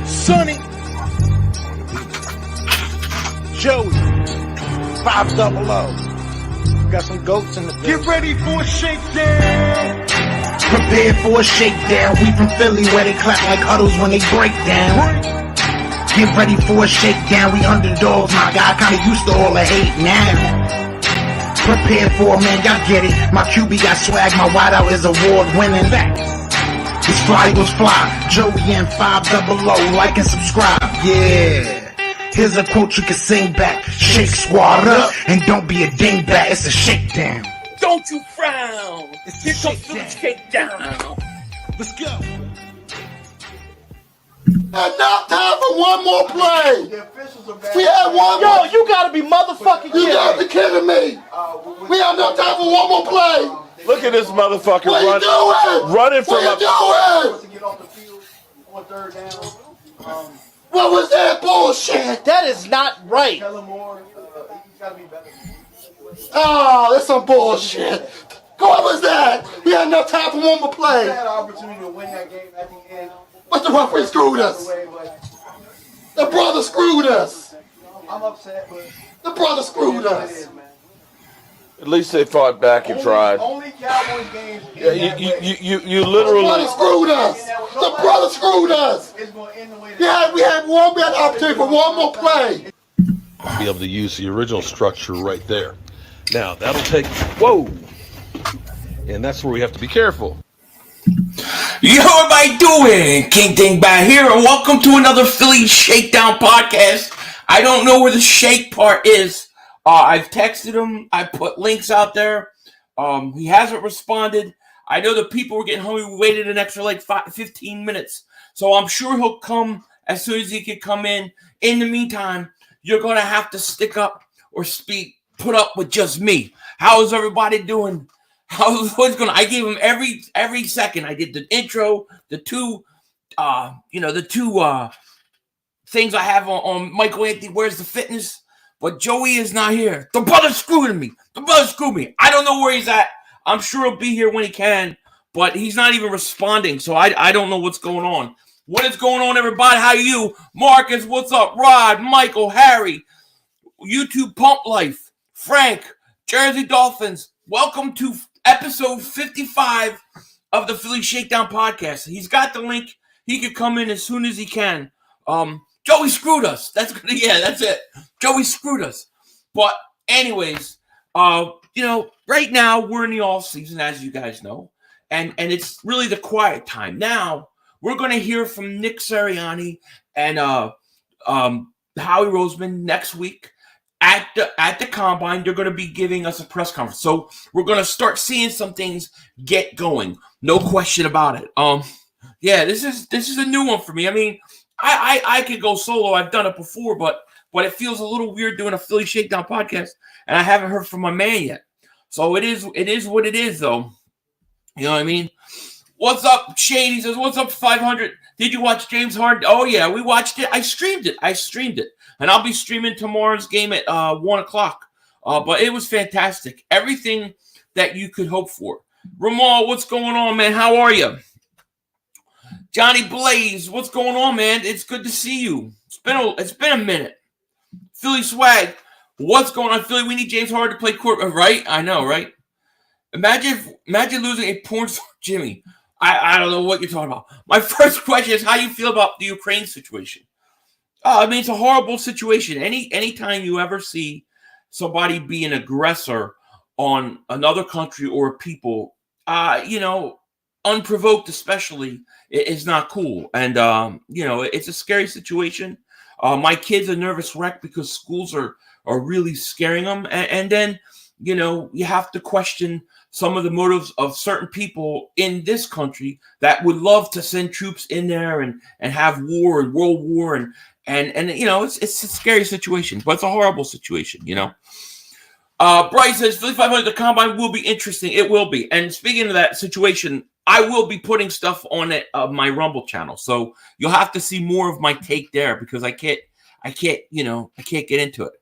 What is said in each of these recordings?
Sonny, Joey, 500. Got some goats in the building. Get ready for a shakedown. Prepare for a shakedown. We from Philly where they clap like huddles when they break down. Get ready for a shakedown. We underdogs, my guy. Kinda used to all the hate now. Prepare for it, man. Y'all get it. My QB got swag. My wideout is award winning. His fly was fly. Joey and 500. Like and subscribe. Yeah. Here's a quote you can sing back. Shake squad up and don't be a dingbat. It's a shakedown. Don't you frown. Here comes the shakedown. Let's go. And now time for one more play. We had one Yo, more. you gotta be motherfucking You kidding gotta me. be kidding me. We have no time for one more play. Look at this motherfucker What you doing? running from What a... you doing? To get off the field on third down. What was that bullshit? That is not right. Tell him more. He's got to be better. Oh, that's some bullshit. What was that? We had no time for one more We play. had an opportunity to win that game at the end. But the referee screwed us. Way, but The brother screwed us. I'm upset, but The brother screwed it us. is, man. At least they fought back and tried. Only Cowboys games. Yeah, you The brother literally... screwed us. The brother screwed us. It's going to end the way We had an opportunity for one more play. Be able to use the original structure right there. Now that'll take, whoa, and that's where we have to be careful. Yo, everybody doing? King Dingbat here, and welcome to another Philly Shakedown podcast. I don't know where the shake part is. I've texted him. I put links out there. He hasn't responded. I know the people were getting hungry. We waited an extra 15 minutes. So I'm sure he'll come as soon as he can come in. In the meantime, you're going to have to stick up or put up with just me. How is everybody doing? What's going on? I gave him every second. I did the intro, the two things I have on Michael Anthony. Where's the fitness? But Joey is not here. The brother screwed me. I don't know where he's at. I'm sure he'll be here when he can, but he's not even responding. So I don't know what's going on. What is going on, everybody? How are you? Marcus, what's up? Rod, Michael, Harry, YouTube Pump Life, Frank, Jersey Dolphins. Welcome to episode 55 of the Philly Shakedown podcast. He's got the link. He could come in as soon as he can. Joey screwed us. That's it. Joey screwed us. But anyways, right now we're in the off season, as you guys know, and it's really the quiet time. Now we're going to hear from Nick Sirianni and Howie Roseman next week at the combine. They're going to be giving us a press conference, so we're going to start seeing some things get going. No question about it. This is a new one for me. I mean, I could go solo. I've done it before, but it feels a little weird doing a Philly Shakedown podcast, and I haven't heard from my man yet. So it is what it is, though. You know what I mean? What's up, Shane? He says, what's up, 500? Did you watch James Harden? Oh, yeah, we watched it. I streamed it. And I'll be streaming tomorrow's game at 1 o'clock. But it was fantastic. Everything that you could hope for. Ramal, what's going on, man? How are you? Johnny Blaze, what's going on, man? It's good to see you. It's been a minute. Philly Swag, what's going on, Philly? We need James Harden to play court, right? I know, right? Imagine losing a porn star, Jimmy. I don't know what you're talking about. My first question is how you feel about the Ukraine situation. I mean, it's a horrible situation. Anytime you ever see somebody be an aggressor on another country or people, unprovoked especially, is not cool. And, it's a scary situation. My kid's a nervous wreck because schools are really scaring them. And then, you have to question some of the motives of certain people in this country that would love to send troops in there and have war and world war. And it's a scary situation, but it's a horrible situation, Bryce says, Philly 500, the combine will be interesting. It will be. And speaking of that situation, I will be putting stuff on it, my Rumble channel. So you'll have to see more of my take there because I can't get into it.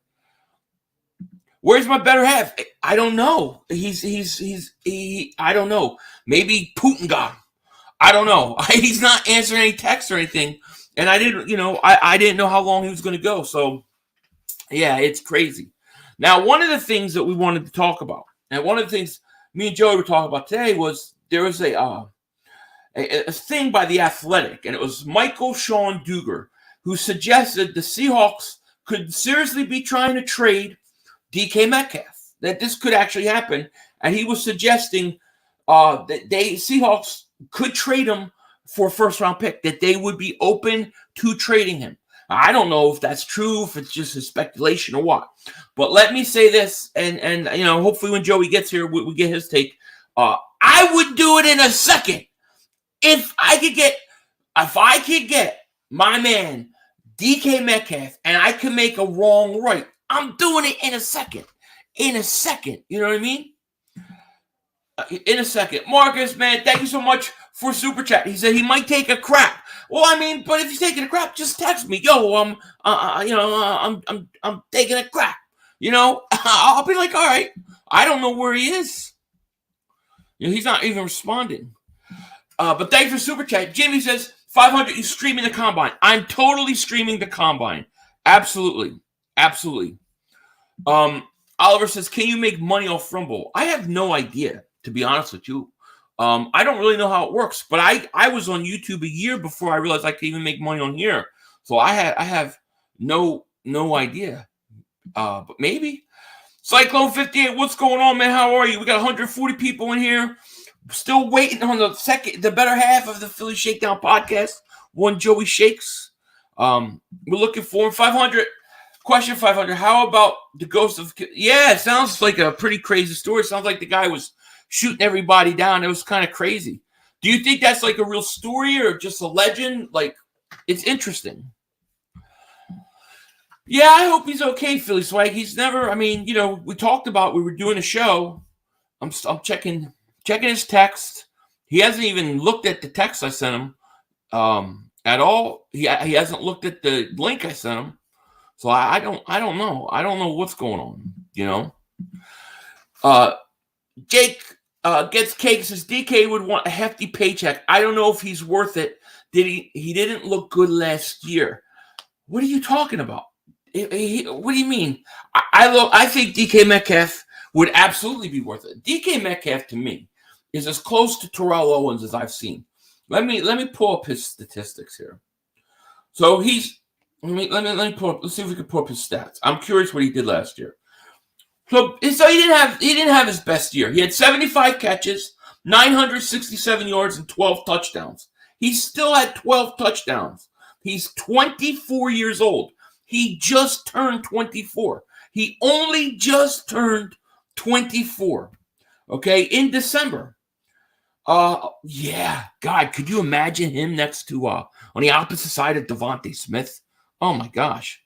Where's my better half? I don't know. I don't know. Maybe Putin got him. I don't know. He's not answering any texts or anything, and I didn't, I didn't know how long he was going to go. So, yeah, it's crazy. Now, one of the things that we wanted to talk about, and one of the things me and Joey were talking about today was there was a thing by The Athletic, and it was Michael Sean Dugar, who suggested the Seahawks could seriously be trying to trade DK Metcalf, that this could actually happen. And he was suggesting that Seahawks could trade him for a first-round pick, that they would be open to trading him. I don't know if that's true, if it's just a speculation or what. But let me say this, and hopefully when Joey gets here, we get his take. I would do it in a second. If I could get my man DK Metcalf and I can make a wrong right, I'm doing it in a second. In a second. You know what I mean? In a second. Marcus, man, thank you so much for Super Chat. He said he might take a crap. Well, I mean, but if he's taking a crap, just text me. Yo, I'm taking a crap. I'll be like, all right. I don't know where he is. He's not even responding. But thanks for Super Chat. Jimmy says, 500, you streaming the Combine. I'm totally streaming the Combine. Absolutely. Absolutely. Oliver says, can you make money off Rumble? I have no idea, to be honest with you. I don't really know how it works, but I was on YouTube a year before I realized I could even make money on here. So I have no idea. But maybe. Cyclone 58, what's going on, man? How are you? We got 140 people in here. Still waiting on the better half of the Philly Shakedown podcast. One Joey Shakes. We're looking for 500. Question 500. How about the ghost of? Yeah, it sounds like a pretty crazy story. It sounds like the guy was shooting everybody down. It was kind of crazy. Do you think that's like a real story or just a legend? Like, it's interesting. Yeah, I hope he's okay, Philly Swag. He's never. I mean, we talked about we were doing a show. I'm checking his text. He hasn't even looked at the text I sent him at all. He hasn't looked at the link I sent him. So I don't know. I don't know what's going on, Jake gets cake, says DK would want a hefty paycheck. I don't know if he's worth it. He didn't look good last year. What are you talking about? What do you mean? I think DK Metcalf would absolutely be worth it. DK Metcalf to me is as close to Terrell Owens as I've seen. Let me pull up his statistics here. So let me pull up. Let's see if we can pull up his stats. I'm curious what he did last year. So he didn't have his best year. He had 75 catches, 967 yards, and 12 touchdowns. He still had 12 touchdowns. He's 24 years old. He just turned 24. He only just turned 24. Okay, in December. Yeah, God, could you imagine him next to on the opposite side of Devontae Smith? Oh my gosh.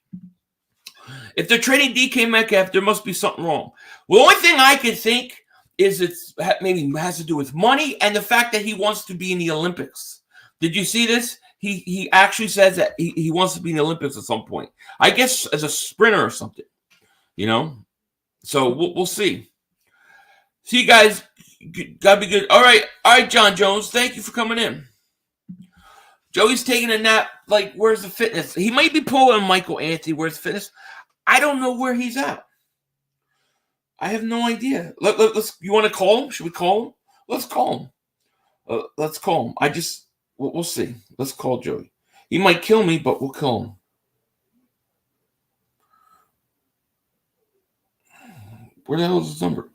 If they're trading DK Metcalf, there must be something wrong. Well, the only thing I can think is it's maybe has to do with money and the fact that he wants to be in the Olympics. Did you see this? He actually says that he wants to be in the Olympics at some point. I guess as a sprinter or something, So we'll see. See you guys. Gotta be good. All right, John Jones. Thank you for coming in. Joey's taking a nap. Like, where's the fitness? He might be pulling Michael Anthony. Where's the fitness? I don't know where he's at. I have no idea. Let's. You want to call him? Should we call him? Let's call him. Let's call him. We'll see. Let's call Joey. He might kill me, but we'll kill him. Where the hell is his number?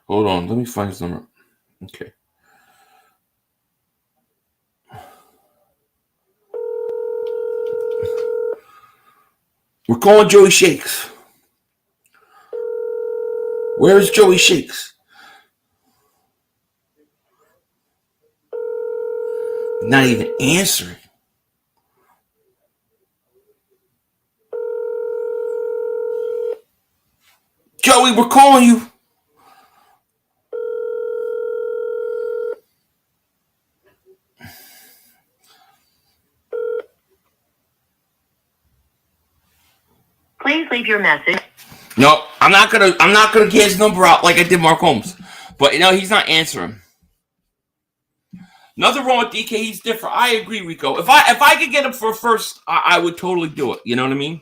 Hold on. Let me find his number. Okay. We're calling Joey Shakes. Where's Joey Shakes? Not even answering. Joey, we're calling you. Please leave your message. No, I'm not gonna get his number out like I did Mark Holmes. But he's not answering. Nothing wrong with DK. He's different. I agree, Rico. If I could get him for first, I would totally do it. You know what I mean?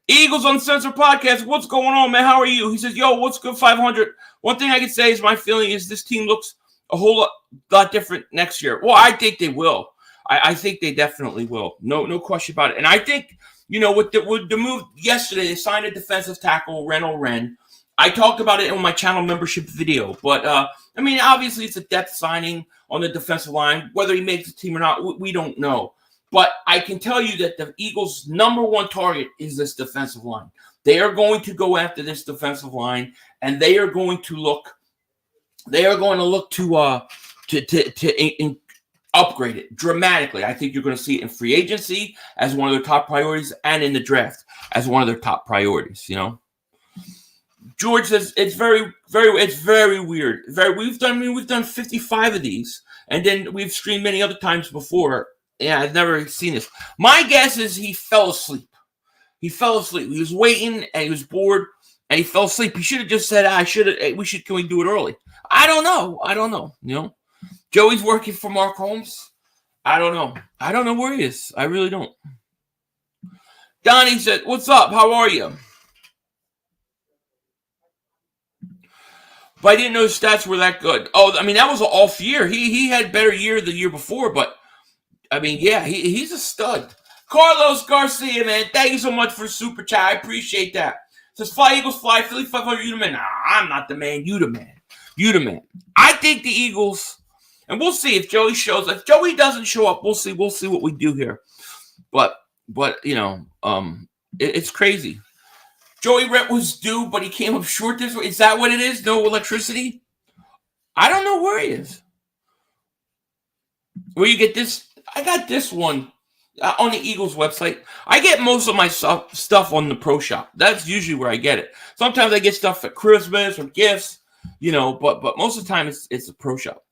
Eagles Uncensored Podcast. What's going on, man? How are you? He says, yo, what's good, 500? One thing I can say is my feeling is this team looks a whole lot different next year. Well, I think they will. I think they definitely will. No question about it. And I think, with the move yesterday, they signed a defensive tackle, Reno Wren. I talked about it in my channel membership video. But, obviously it's a depth signing on the defensive line. Whether he makes the team or not, we don't know. But I can tell you that the Eagles' number one target is this defensive line. They are going to go after this defensive line, and they are going to look to upgrade it dramatically. I think you're going to see it in free agency as one of their top priorities, and in the draft as one of their top priorities. George says it's very, very weird. We've done 55 of these, and then we've streamed many other times before. Yeah, I've never seen this. My guess is he fell asleep. He was waiting and he was bored and he fell asleep. He should have just said, can we do it early? I don't know. Joey's working for Mark Holmes. I don't know where he is. I really don't. Donnie said, what's up? How are you? But I didn't know his stats were that good. Oh, that was an off year. He had better year the year before, but he's a stud. Carlos Garcia, man, thank you so much for the super chat. I appreciate that. Says, fly, Eagles, fly. Philly 500, you the man. Nah, I'm not the man. You the man. You the man. I think the Eagles, and we'll see if Joey shows up. If Joey doesn't show up, we'll see what we do here. But it's crazy. Joey Rett was due, but he came up short this way. Is that what it is? No electricity? I don't know where he is. Where you get this? I got this one on the Eagles website. I get most of my stuff on the Pro Shop. That's usually where I get it. Sometimes I get stuff at Christmas or gifts, but most of the time it's a Pro Shop.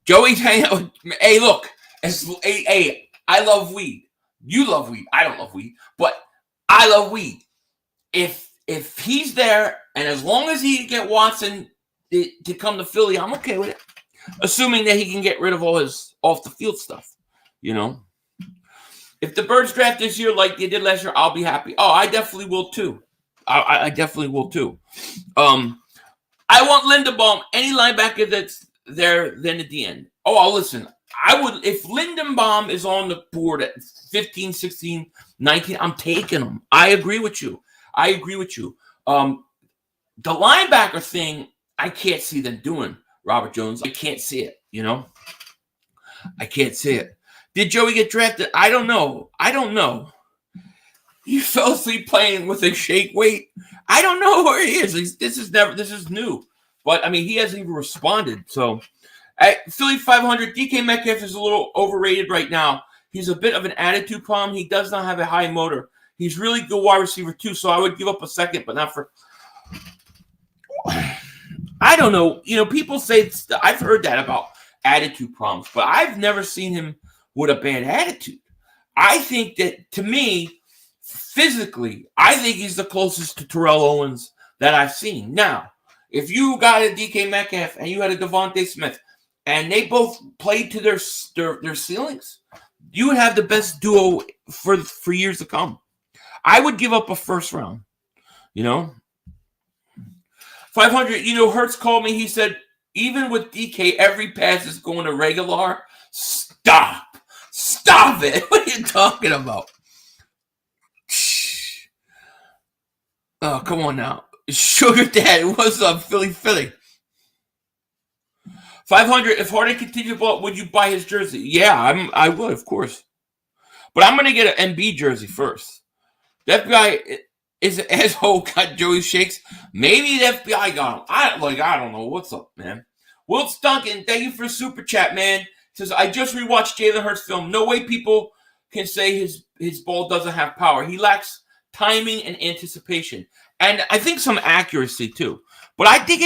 Joey's hanging out with, hey, look. Hey, I love weed. You love weed. I don't love weed, but I love weed. If he's there, and as long as he can get Watson to come to Philly, I'm okay with it. Assuming that he can get rid of all his off-the-field stuff, If the Birds draft this year like they did last year, I'll be happy. Oh, I definitely will, too. I definitely will, too. I want Linderbaum, any linebacker that's there then at the end. Oh, listen. I would, if Linderbaum is on the board at 15, 16, 19, I'm taking him. I agree with you. The linebacker thing, I can't see them doing, Robert Jones. I can't see it, I can't see it. Did Joey get drafted? I don't know. He fell asleep playing with a shake weight. I don't know where he is. This is new. But, he hasn't even responded. So, at Philly 500, DK Metcalf is a little overrated right now. He's a bit of an attitude problem. He does not have a high motor. He's really good wide receiver, too. So, I would give up a second, but not for... I don't know. People say, I've heard that about attitude problems, but I've never seen him with a bad attitude. I think that, to me, physically, I think he's the closest to Terrell Owens that I've seen. Now, if you got a DK Metcalf and you had a Devontae Smith and they both played to their ceilings, you would have the best duo for years to come. I would give up a first round, 500, Hertz called me. He said, even with DK, every pass is going to regular. Stop it. What are you talking about? Oh, come on now. Sugar Daddy, what's up, Philly? 500, if Harden continues to blow up, would you buy his jersey? Yeah, I would, of course. But I'm going to get an MB jersey first. That guy is an asshole, got JoeyShakes. Maybe the FBI got him. I don't know. What's up, man? Wilt Duncan, thank you for super chat, man. Says, I just rewatched Jalen Hurts film. No way people can say his ball doesn't have power. He lacks timing and anticipation. And I think some accuracy too. But I think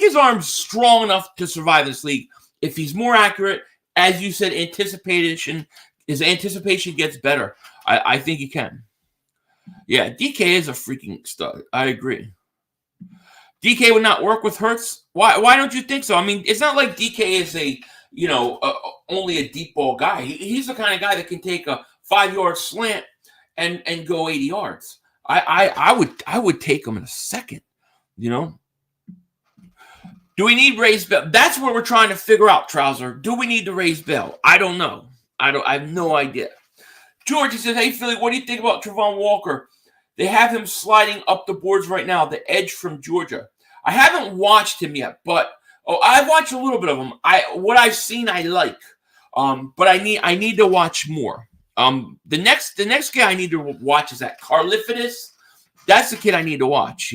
his arm's strong enough to survive this league. If he's more accurate, as you said, his anticipation gets better. I think he can. Yeah, DK is a freaking stud. I agree. DK would not work with Hurts. Why don't you think so? I mean, it's not like DK is only a deep ball guy. He's the kind of guy that can take a 5-yard slant and go 80 yards. I would take him in a second. Do we need raised Bell? That's what we're trying to figure out, Trouser. Do we need to raise Bell? I don't know. I have no idea. George, he says, hey, Philly, what do you think about Travon Walker? They have him sliding up the boards right now, the edge from Georgia. I haven't watched him yet, but I've watched a little bit of him. What I've seen, I like. But I need to watch more. The next guy I need to watch is that Carlifidus. That's the kid I need to watch,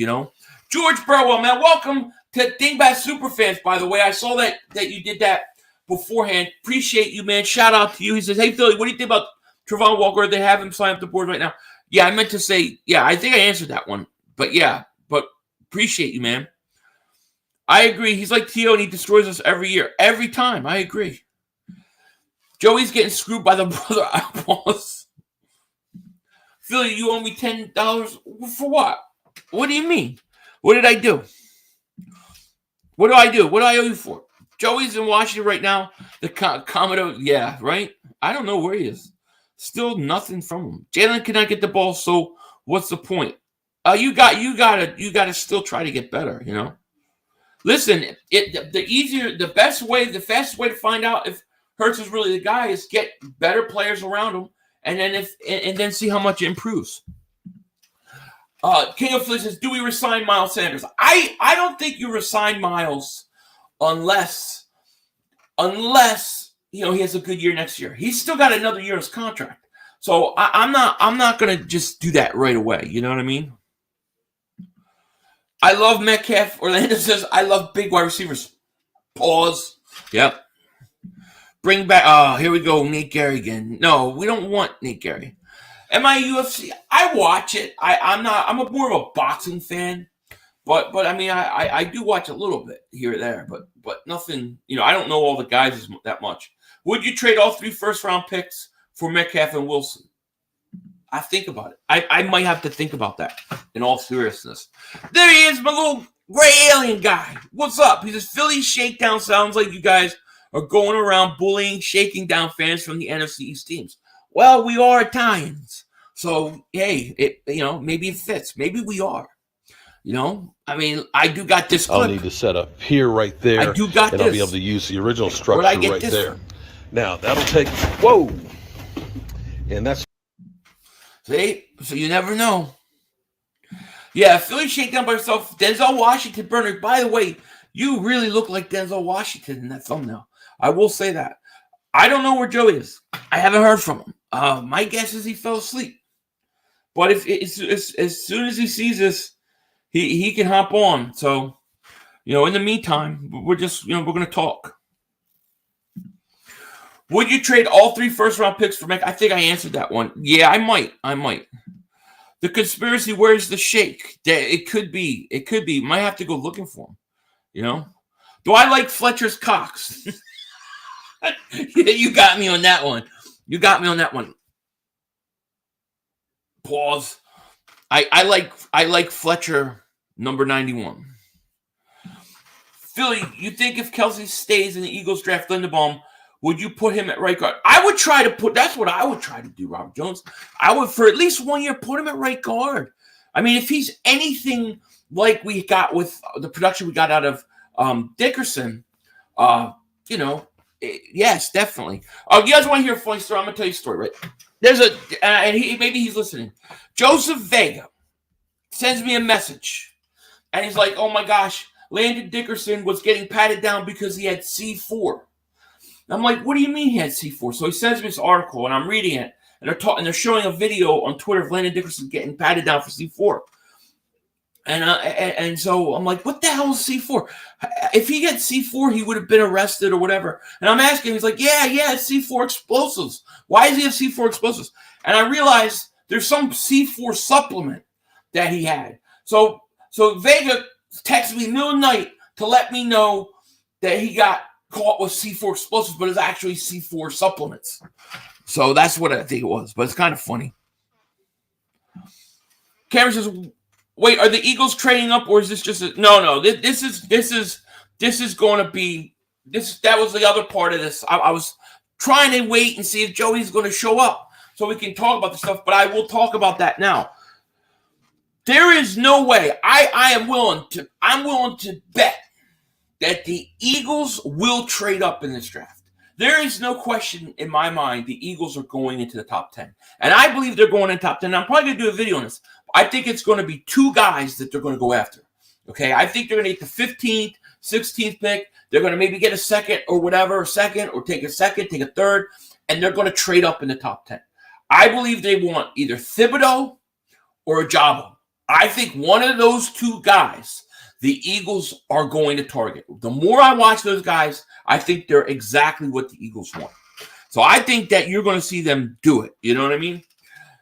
George Burwell, man, welcome to Dingbat Superfans, by the way. I saw that you did that beforehand. Appreciate you, man. Shout out to you. He says, hey, Philly, what do you think about Travon Walker? They have him sign up the board right now. Yeah, I meant to say, yeah, I think I answered that one. But appreciate you, man. I agree. He's like Tio, and he destroys us every year. Every time. I agree. Joey's getting screwed by the brother eyeballs. Philly, you owe me $10 for what? What do you mean? What did I do? What do I do? What do I owe you for? Joey's in Washington right now. The Commodore, yeah, right? I don't know where he is. Still nothing from him. Jalen cannot get the ball, so what's the point? You gotta still try to get better, Listen, the fastest way to find out if Hurts is really the guy is get better players around him, and then see how much it improves. King of Philly says, do we resign Miles Sanders? I don't think you resign Miles unless he has a good year next year. He's still got another year of his contract. So I'm not gonna just do that right away. You know what I mean? I love Metcalf. Orlando says, I love big wide receivers. Pause. Yep. Bring back, here we go, Nate Gary again. No, we don't want Nate Gary. Am I UFC? I watch it. I'm more of a boxing fan. But I mean, I do watch a little bit here or there, but nothing, I don't know all the guys that much. Would you trade all 3 first-round picks for Metcalf and Wilson? I think about it. I might have to think about that in all seriousness. There he is, my little gray alien guy. What's up? He says, Philly Shakedown sounds like you guys are going around bullying, shaking down fans from the NFC East teams. Well, we are Italians. So, hey, maybe it fits. Maybe we are. I mean, I do got this clip. I'll need to set up here right there. I do got and this. I'll be able to use the original structure right there. From? Now, that'll take, whoa. And that's. See? So you never know. Yeah, Philly Shakedown by yourself. Denzel Washington, Bernard. By the way, you really look like Denzel Washington in that thumbnail. I will say that. I don't know where Joey is. I haven't heard from him. My guess is he fell asleep. But as soon as he sees this, he can hop on. So, in the meantime, we're just, we're going to talk. Would you trade all 3 first-round picks for Mac? I think I answered that one. Yeah, I might. The conspiracy, where's the shake? It could be. Might have to go looking for him. Do I like Fletcher's cocks? You got me on that one. Pause. I like Fletcher number 91. Philly, you think if Kelsey stays in the Eagles draft Linderbaum, would you put him at right guard? That's what I would try to do, Robert Jones. I would, for at least 1 year, put him at right guard. I mean, if he's anything like we got with the production we got out of Dickerson, yes, definitely. You guys want to hear a funny story? I'm going to tell you a story, right? There's maybe he's listening. Joseph Vega sends me a message, and he's like, oh my gosh, Landon Dickerson was getting patted down because he had C4. I'm like, what do you mean he had C4? So he sends me this article, and I'm reading it, and they're showing a video on Twitter of Landon Dickerson getting patted down for C4. And so I'm like, what the hell is C4? If he had C4, he would have been arrested or whatever. And I'm asking him, he's like, yeah, it's C4 explosives. Why does he have C4 explosives? And I realized there's some C4 supplement that he had. So Vega texted me in the middle of the night to let me know that he got caught with C4 explosives, but it's actually C4 supplements. So that's what I think it was, but it's kind of funny. Cameron says, Wait, are the Eagles trading up, or is this just no? This is going to be this. That was the other part of this. I was trying to wait and see if Joey's going to show up so we can talk about the stuff. But I will talk about that now. There is no way. I'm willing to bet that the Eagles will trade up in this draft. There is no question in my mind the Eagles are going into the top 10. And I believe they're going in top 10. I'm probably going to do a video on this. I think it's going to be two guys that they're going to go after. Okay, I think they're going to get the 15th, 16th pick. They're going to maybe get a second or whatever, a second, or take a second, take a third, and they're going to trade up in the top 10. I believe they want either Thibodeau or Ajabo. I think one of those two guys the Eagles are going to target. The more I watch those guys, I think they're exactly what the Eagles want. So I think that you're going to see them do it. You know what I mean?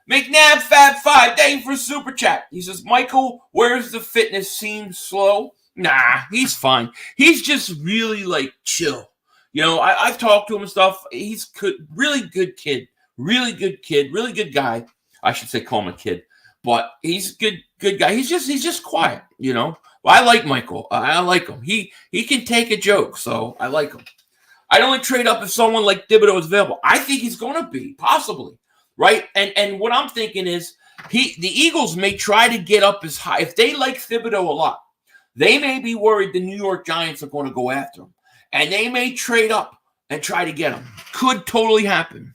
McNabb Fab 5, thank you for super chat. He says, Michael, where's the fitness? Seems slow. Nah, he's fine. He's just really like chill. You know, I've talked to him and stuff. He's really good kid. Really good guy. I should say call him a kid. But he's a good guy. He's just quiet, you know. Well, I like Michael. I like him. He can take a joke, so I like him. I'd only trade up if someone like Thibodeau is available. I think he's going to be, possibly, right? And what I'm thinking is the Eagles may try to get up as high. If they like Thibodeau a lot, they may be worried the New York Giants are going to go after him. And they may trade up and try to get him. Could totally happen.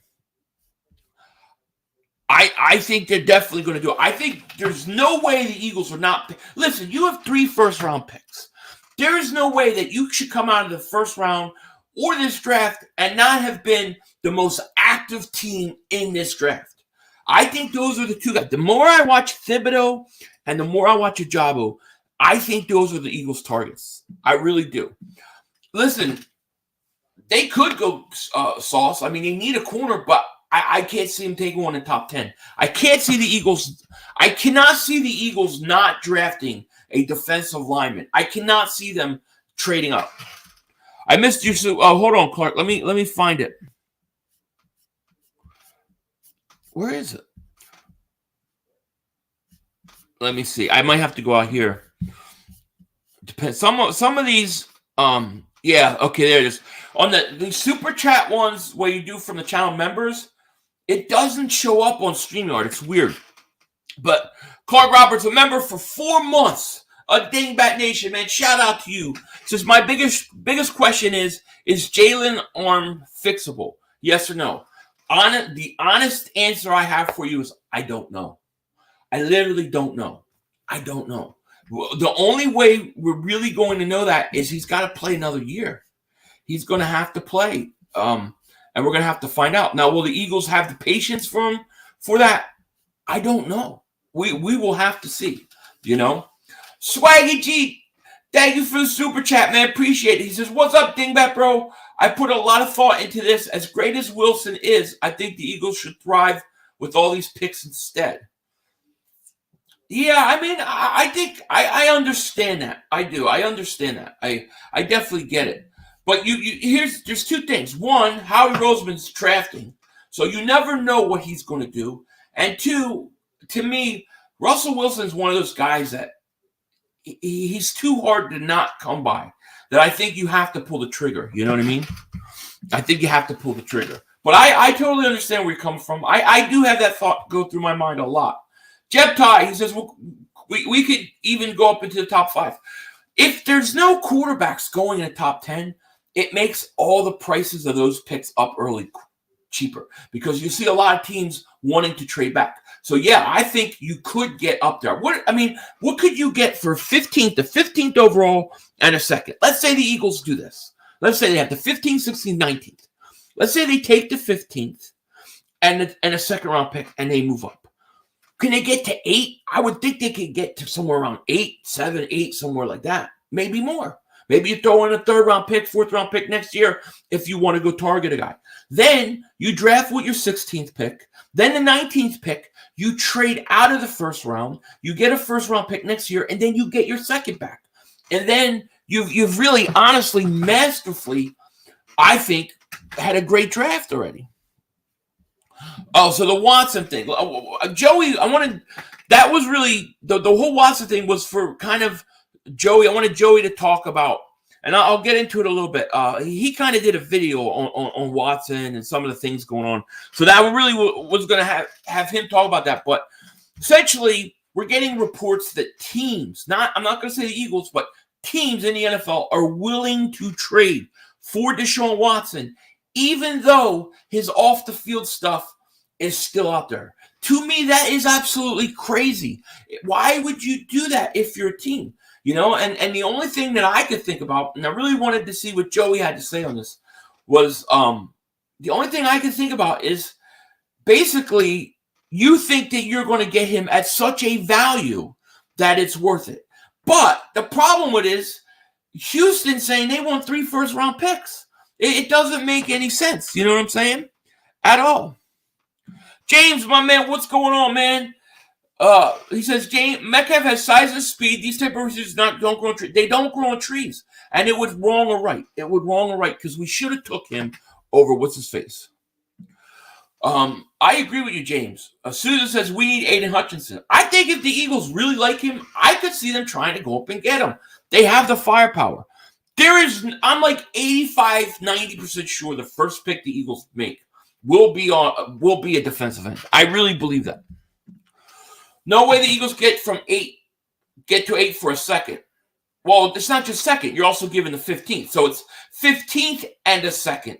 I think they're definitely going to do it. I think there's no way the Eagles are not. Listen, you have 3 first-round picks. There is no way that you should come out of the first round or this draft and not have been the most active team in this draft. I think those are the two guys. The more I watch Thibodeau and the more I watch Ajabo, I think those are the Eagles' targets. I really do. Listen, they could go Sauce. I mean, they need a corner, but I can't see him taking one in top 10. I can't see the Eagles. I cannot see the Eagles not drafting a defensive lineman. I cannot see them trading up. I missed you. So, hold on, Clark. Let me find it. Where is it? Let me see. I might have to go out here. Depends. Some of these. Yeah. Okay. There it is. On the super chat ones where you do from the channel members, it doesn't show up on StreamYard. It's weird. But Clark Roberts, a member for 4 months. A Dingbat Nation, man. Shout out to you. Says my biggest question is Jalen arm fixable? Yes or no? The honest answer I have for you is I don't know. I literally don't know. I don't know. The only way we're really going to know that is he's got to play another year. He's going to have to play. And we're going to have to find out. Now, will the Eagles have the patience for him for that? I don't know. We will have to see, you know. Swaggy G, thank you for the super chat, man. Appreciate it. He says, what's up, Dingbat, bro? I put a lot of thought into this. As great as Wilson is, I think the Eagles should thrive with all these picks instead. Yeah, I mean, I think I understand that. I do. I understand that. I definitely get it. But there's 2 things. One, Howie Roseman's drafting, so you never know what he's going to do. And 2, to me, Russell Wilson's one of those guys that he's too hard to not come by. That I think you have to pull the trigger. You know what I mean? I think you have to pull the trigger. But I totally understand where you're coming from. I do have that thought go through my mind a lot. Jeb Ty, he says, well, we could even go up into the top 5. If there's no quarterbacks going in the top 10, it makes all the prices of those picks up early cheaper because you see a lot of teams wanting to trade back. So, yeah, I think you could get up there. What could you get for 15th, the 15th overall and a second? Let's say the Eagles do this. Let's say they have the 15th, 16th, 19th. Let's say they take the 15th and a second-round pick and they move up. Can they get to 8? I would think they could get to somewhere around 8, 7, 8, somewhere like that. Maybe more. Maybe you throw in a 3rd-round pick, 4th-round pick next year if you want to go target a guy. Then you draft with your 16th pick. Then the 19th pick, you trade out of the 1st round. You get a 1st-round pick next year, and then you get your 2nd back. And then you've really, honestly, masterfully, I think, had a great draft already. Oh, so the Watson thing. Joey, I want to that was really the whole Watson thing was for kind of Joey. I wanted Joey to talk about, and I'll get into it a little bit. He kind of did a video on Watson and some of the things going on. So that really was going to have him talk about that. But essentially, we're getting reports that teams, I'm not going to say the Eagles, but teams in the NFL are willing to trade for Deshaun Watson, even though his off-the-field stuff is still out there. To me, that is absolutely crazy. Why would you do that if you're a team? You know, and the only thing that I could think about, and I really wanted to see what Joey had to say on this, was the only thing I could think about is basically you think that you're going to get him at such a value that it's worth it. But the problem with it is Houston saying they want 3 first-round picks. It doesn't make any sense. You know what I'm saying? At all. James, my man, what's going on, man? He says, James, Metcalf has size and speed. These type of receivers don't grow on trees. They don't grow on trees. And it was wrong or right. It was wrong or right because we should have took him over what's-his-face. I agree with you, James. Susan says, we need Aiden Hutchinson. I think if the Eagles really like him, I could see them trying to go up and get him. They have the firepower. I'm like 85, 90% sure the first pick the Eagles make will be a defensive end. I really believe that. No way the Eagles get to 8 for a second. Well, it's not just second. You're also given the 15th. So it's 15th and a second.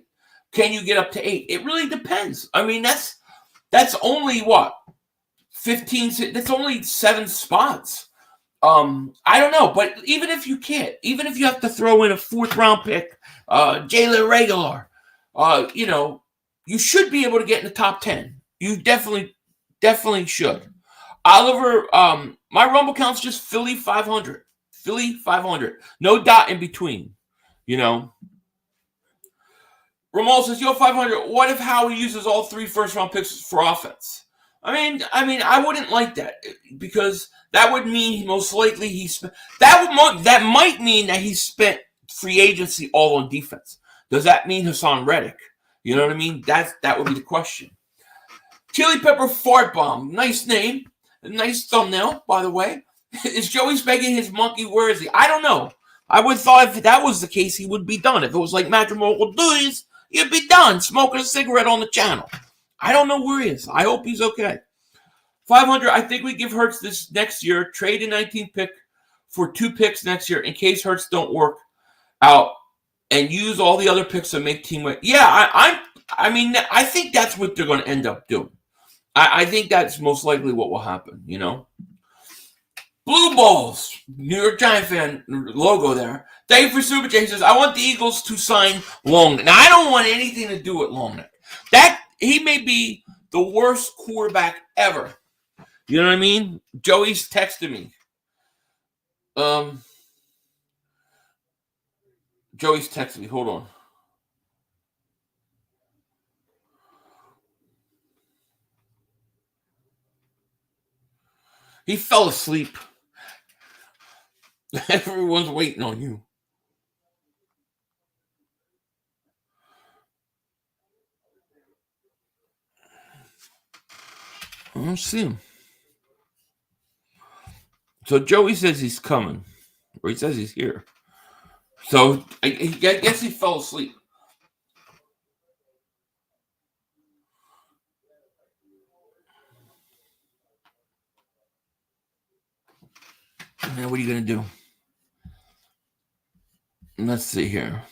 Can you get up to 8? It really depends. I mean, that's only what? 15. That's only 7 spots. I don't know. But even if you can't, even if you have to throw in a 4th-round pick, Jalen Reagor, you know, you should be able to get in the top 10. You definitely should. Oliver, my Rumble count's just Philly 500. Philly 500. No dot in between, you know. Ramon says, yo, 500, what if Howie uses all 3 first-round picks for offense? I mean, I wouldn't like that because that would mean most likely that might mean that he spent free agency all on defense. Does that mean Hassan Reddick? You know what I mean? That would be the question. Chili Pepper Fart Bomb. Nice name. Nice thumbnail, by the way. Is Joey begging his monkey? Where is he? I don't know. I would have thought if that was the case, he would be done. If it was like Matrimonial will do this, he'd be done smoking a cigarette on the channel. I don't know where he is. I hope he's okay. 500, I think we give Hurts this next year. Trade a 19th pick for 2 picks next year in case Hurts don't work out and use all the other picks to make team win. Yeah, I think that's what they're going to end up doing. I think that's most likely what will happen, you know. Blue Balls, New York Giant fan logo there. Thank you for Super J. He says, I want the Eagles to sign Longneck. Now, I don't want anything to do with Longneck. He may be the worst quarterback ever. You know what I mean? Joey's texting me. Joey's texting me. Hold on. He fell asleep. Everyone's waiting on you. I don't see him. So Joey says he's coming. Or he says he's here. So I guess he fell asleep. Now what are you going to do? Let's see here.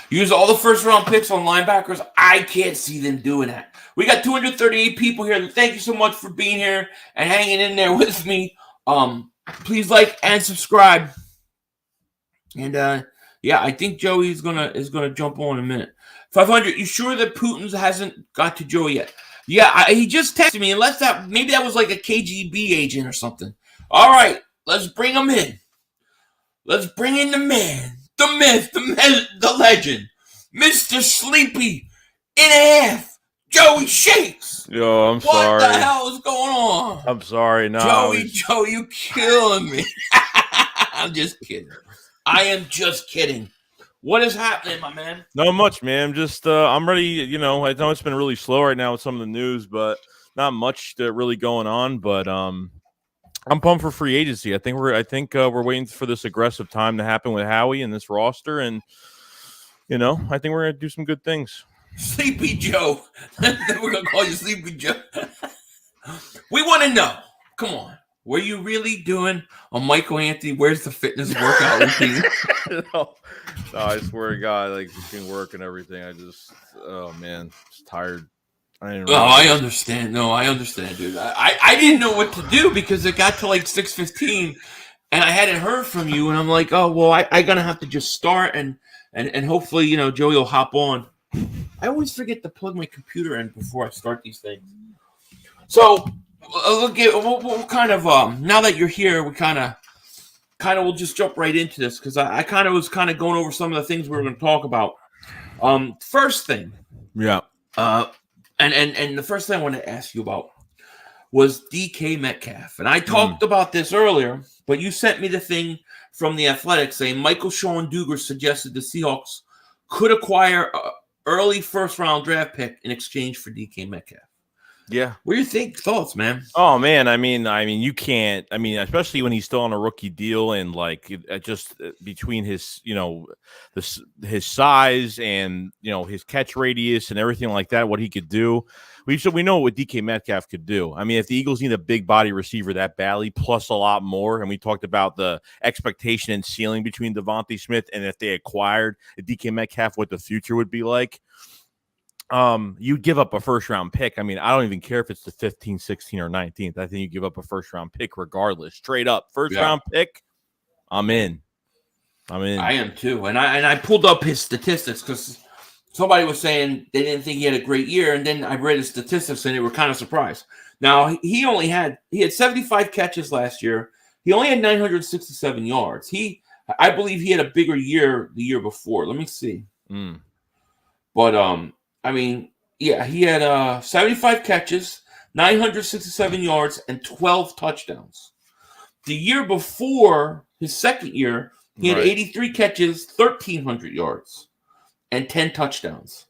Use all the first-round picks on linebackers. I can't see them doing that. We got 238 people here. Thank you so much for being here and hanging in there with me. Please like and subscribe. And yeah, I think Joey is gonna jump on in a minute. 500. You sure that Putin's hasn't got to Joey yet? Yeah, he just texted me. Unless maybe that was like a KGB agent or something. All right, let's bring him in. Let's bring in the man, the myth, the legend, Mr. Sleepy in a half, Joey Shakes. Yo, I'm sorry. What the hell is going on? I'm sorry. No, Joey, you killing me. I'm just kidding. I am just kidding. What is happening, my man? not much, man. Just I'm ready. You know, I know it's been really slow right now with some of the news, but not much that really going on, but I'm pumped for free agency. I think we're waiting for this aggressive time to happen with Howie and this roster, and I think we're gonna do some good things. Sleepy Joe. We're gonna call you Sleepy Joe. We want to know. Come on. Were you really doing a Michael Anthony? Where's the fitness workout routine? No, I swear to God, like between work and everything, oh man, just tired. I understand. No, I understand, dude. I didn't know what to do because it got to like 6:15 and I hadn't heard from you, and I'm like, oh well, I gonna have to just start and hopefully Joey will hop on. I always forget to plug my computer in before I start these things. So we'll kind of now that you're here, we kind of we'll just jump right into this because I kind of was going over some of the things we were going to talk about. First thing, yeah. And the first thing I wanted to ask you about was DK Metcalf, and I talked about this earlier, but you sent me the thing from the Athletic saying Michael Sean Dugar suggested the Seahawks could acquire an early first-round draft pick in exchange for DK Metcalf. Yeah. What do you think? Thoughts, man? Oh man, I mean, you can't. I mean, especially when he's still on a rookie deal, and like just between his, his size and his catch radius and everything like that, what he could do. We know what DK Metcalf could do. I mean, if the Eagles need a big body receiver that badly, plus a lot more, and we talked about the expectation and ceiling between Devontae Smith, and if they acquired a DK Metcalf, what the future would be like. You'd give up a first-round pick. I mean, I don't even care if it's the 15th, 16th, or 19th. I think you give up a first-round pick regardless. Straight up, first-round pick, I'm in. I am too. And I pulled up his statistics because somebody was saying they didn't think he had a great year, and then I read his statistics, and they were kind of surprised. Now, he had 75 catches last year. He only had 967 yards. I believe he had a bigger year the year before. Let me see. But, I mean, yeah, he had 75 catches, 967 yards, and 12 touchdowns. The year before, his second year, he had 83 catches, 1,300 yards, and 10 touchdowns.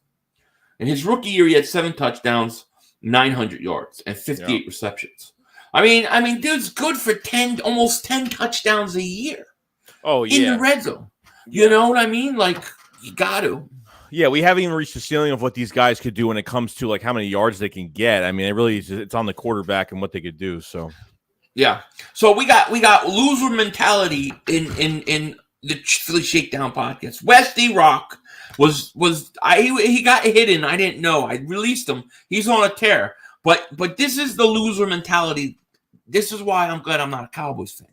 In his rookie year, he had 7 touchdowns, 900 yards, and 58 receptions. I mean, dude's good for almost 10 touchdowns a year. Oh, yeah. In the red zone. You know what I mean? Like, you got to. Yeah, we haven't even reached the ceiling of what these guys could do when it comes to like how many yards they can get. I mean, it's on the quarterback and what they could do. So, yeah. So we got loser mentality in the Philly Shakedown podcast. Westy Rock he got hidden. I didn't know. I released him. He's on a tear. But this is the loser mentality. This is why I'm glad I'm not a Cowboys fan.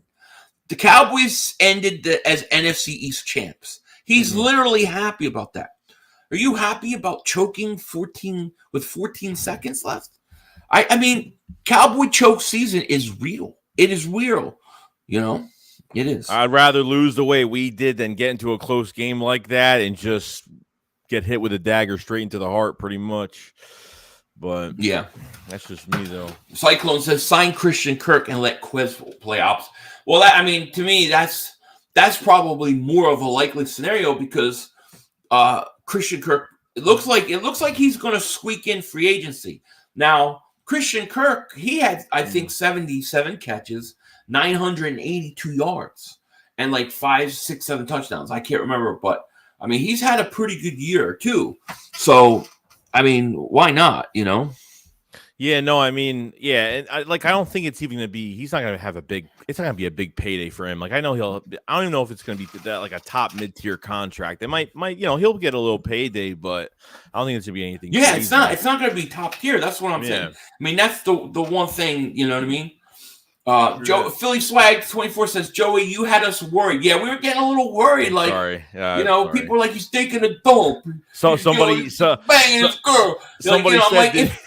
The Cowboys ended as NFC East champs. He's literally happy about that. Are you happy about choking 14 seconds left? I mean, Cowboy choke season is real. It is real. It is. I'd rather lose the way we did than get into a close game like that and just get hit with a dagger straight into the heart pretty much. But yeah, that's just me though. Cyclone says sign Christian Kirk and let Quiz play ops. Well, to me, that's probably more of a likely scenario because Christian Kirk, it looks like he's going to squeak in free agency. Now, Christian Kirk, he had, I think, 77 catches, 982 yards, and like 5, 6, 7 touchdowns. I can't remember, but I mean, he's had a pretty good year too. So, I mean, why not? Yeah, no, I mean, yeah, and I don't think it's even going to be. He's not going to have it's not going to be a big payday for him. Like I don't even know if it's going to be that like a top mid-tier contract. It might, he'll get a little payday, but I don't think it's going to be anything. Yeah, crazy. It's not going to be top tier. That's what I'm saying. I mean, that's the one thing. You know what I mean? Philly Swag 24 says, Joey, you had us worried. Yeah, we were getting a little worried. Like, sorry. People were like, he's taking a dump. So somebody, banging his girl. Somebody said,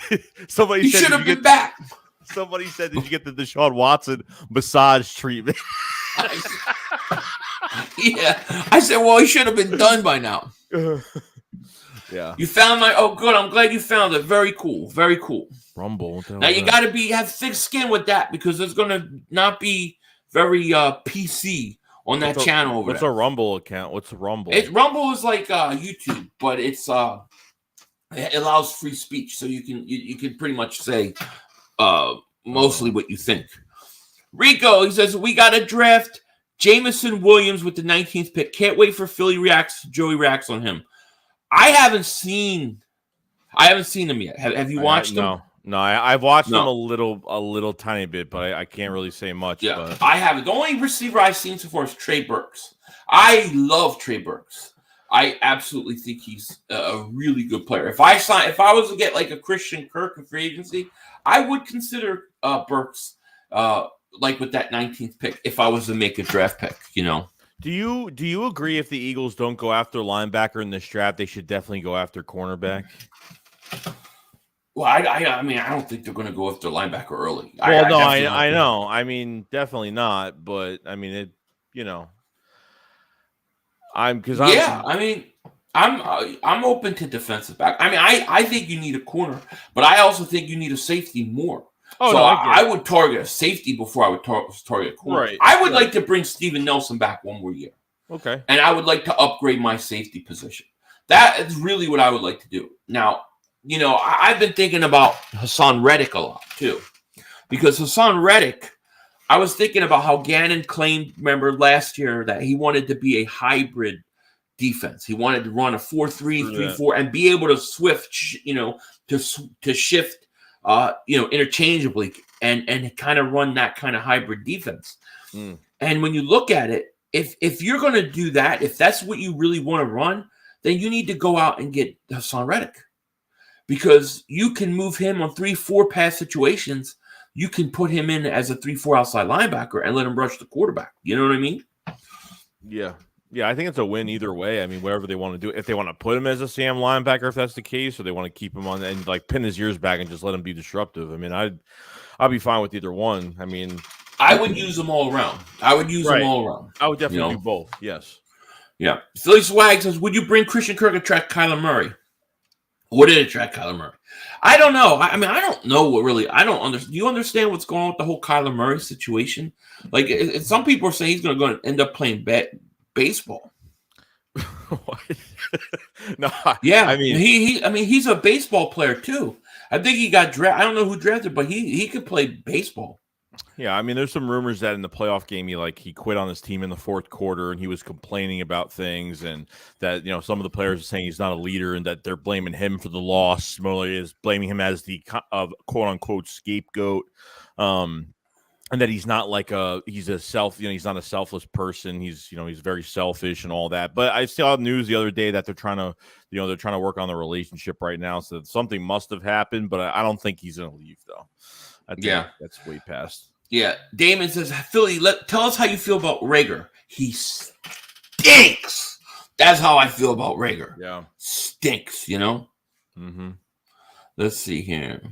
somebody he said, should have been back. Somebody said, did you get the Deshaun Watson massage treatment? Yeah, I said, well, he should have been done by now. Yeah. You found good. I'm glad you found it. Very cool. Very cool. Rumble. Now you got to have thick skin with that because it's going to not be very PC on that channel over there. What's a Rumble account? What's a Rumble? Rumble is like YouTube, but it's it allows free speech, so you can pretty much say mostly what you think. Rico, he says, we got to draft Jamison Williams with the 19th pick. Can't wait for Philly reacts. Joey reacts on him. I haven't seen him yet. Have you watched him? No, I've watched him a little tiny bit, but I can't really say much. Yeah, but I haven't. The only receiver I've seen so far is Trey Burks. I love Trey Burks. I absolutely think he's a really good player. If I was to get like a Christian Kirk in free agency, I would consider Burks like with that 19th pick if I was to make a draft pick. Do you agree if the Eagles don't go after linebacker in this draft, they should definitely go after cornerback? Well, I mean, I don't think they're going to go after linebacker early. Well, I know. I mean, definitely not. But I mean, I'm open to defensive back. I mean, I think you need a corner, but I also think you need a safety more. Oh, so no, I would target a safety before I would target a corner. Right. I would like to bring Steven Nelson back one more year. Okay. And I would like to upgrade my safety position. That is really what I would like to do. Now, I've been thinking about Hassan Reddick a lot too, because Hassan Reddick, I was thinking about how Gannon claimed, remember last year, that he wanted to be a hybrid defense. He wanted to run a 4-3, 3-4, and be able to to shift, interchangeably and kind of run that kind of hybrid defense. Mm. And when you look at it, if you're going to do that, if that's what you really want to run, then you need to go out and get Hassan Reddick. Because you can move him on 3-4 pass situations. You can put him in as a 3-4 outside linebacker and let him rush the quarterback. You know what I mean? Yeah. Yeah, I think it's a win either way. I mean, whatever they want to do. If they want to put him as a Sam linebacker, if that's the case, or they want to keep him on and like pin his ears back and just let him be disruptive. I mean, I'd be fine with either one. I mean, I would use them all around. I would definitely do both. Yes. Yeah. Philly Swag says, would you bring Christian Kirk and attract Kyler Murray? Would it attract Kyler Murray? I don't know. I mean, I don't know what really. I don't understand. Do you understand what's going on with the whole Kyler Murray situation? Like, some people are saying he's going to end up playing baseball. What? No. Yeah. I mean, he's a baseball player too. I think he got drafted. I don't know who drafted, but he could play baseball. Yeah, I mean, there's some rumors that in the playoff game he quit on his team in the fourth quarter, and he was complaining about things, and that some of the players are saying he's not a leader, and that they're blaming him for the loss. Similarly, is blaming him as the quote unquote scapegoat, and that he's not he's not a selfless person. He's very selfish and all that. But I saw news the other day that they're trying to work on the relationship right now, so something must have happened. But I don't think he's going to leave though. I think that's way past. Yeah. Damon says, Philly, tell us how you feel about Rager. He stinks. That's how I feel about Rager. Yeah. Stinks, Mm-hmm. Let's see here.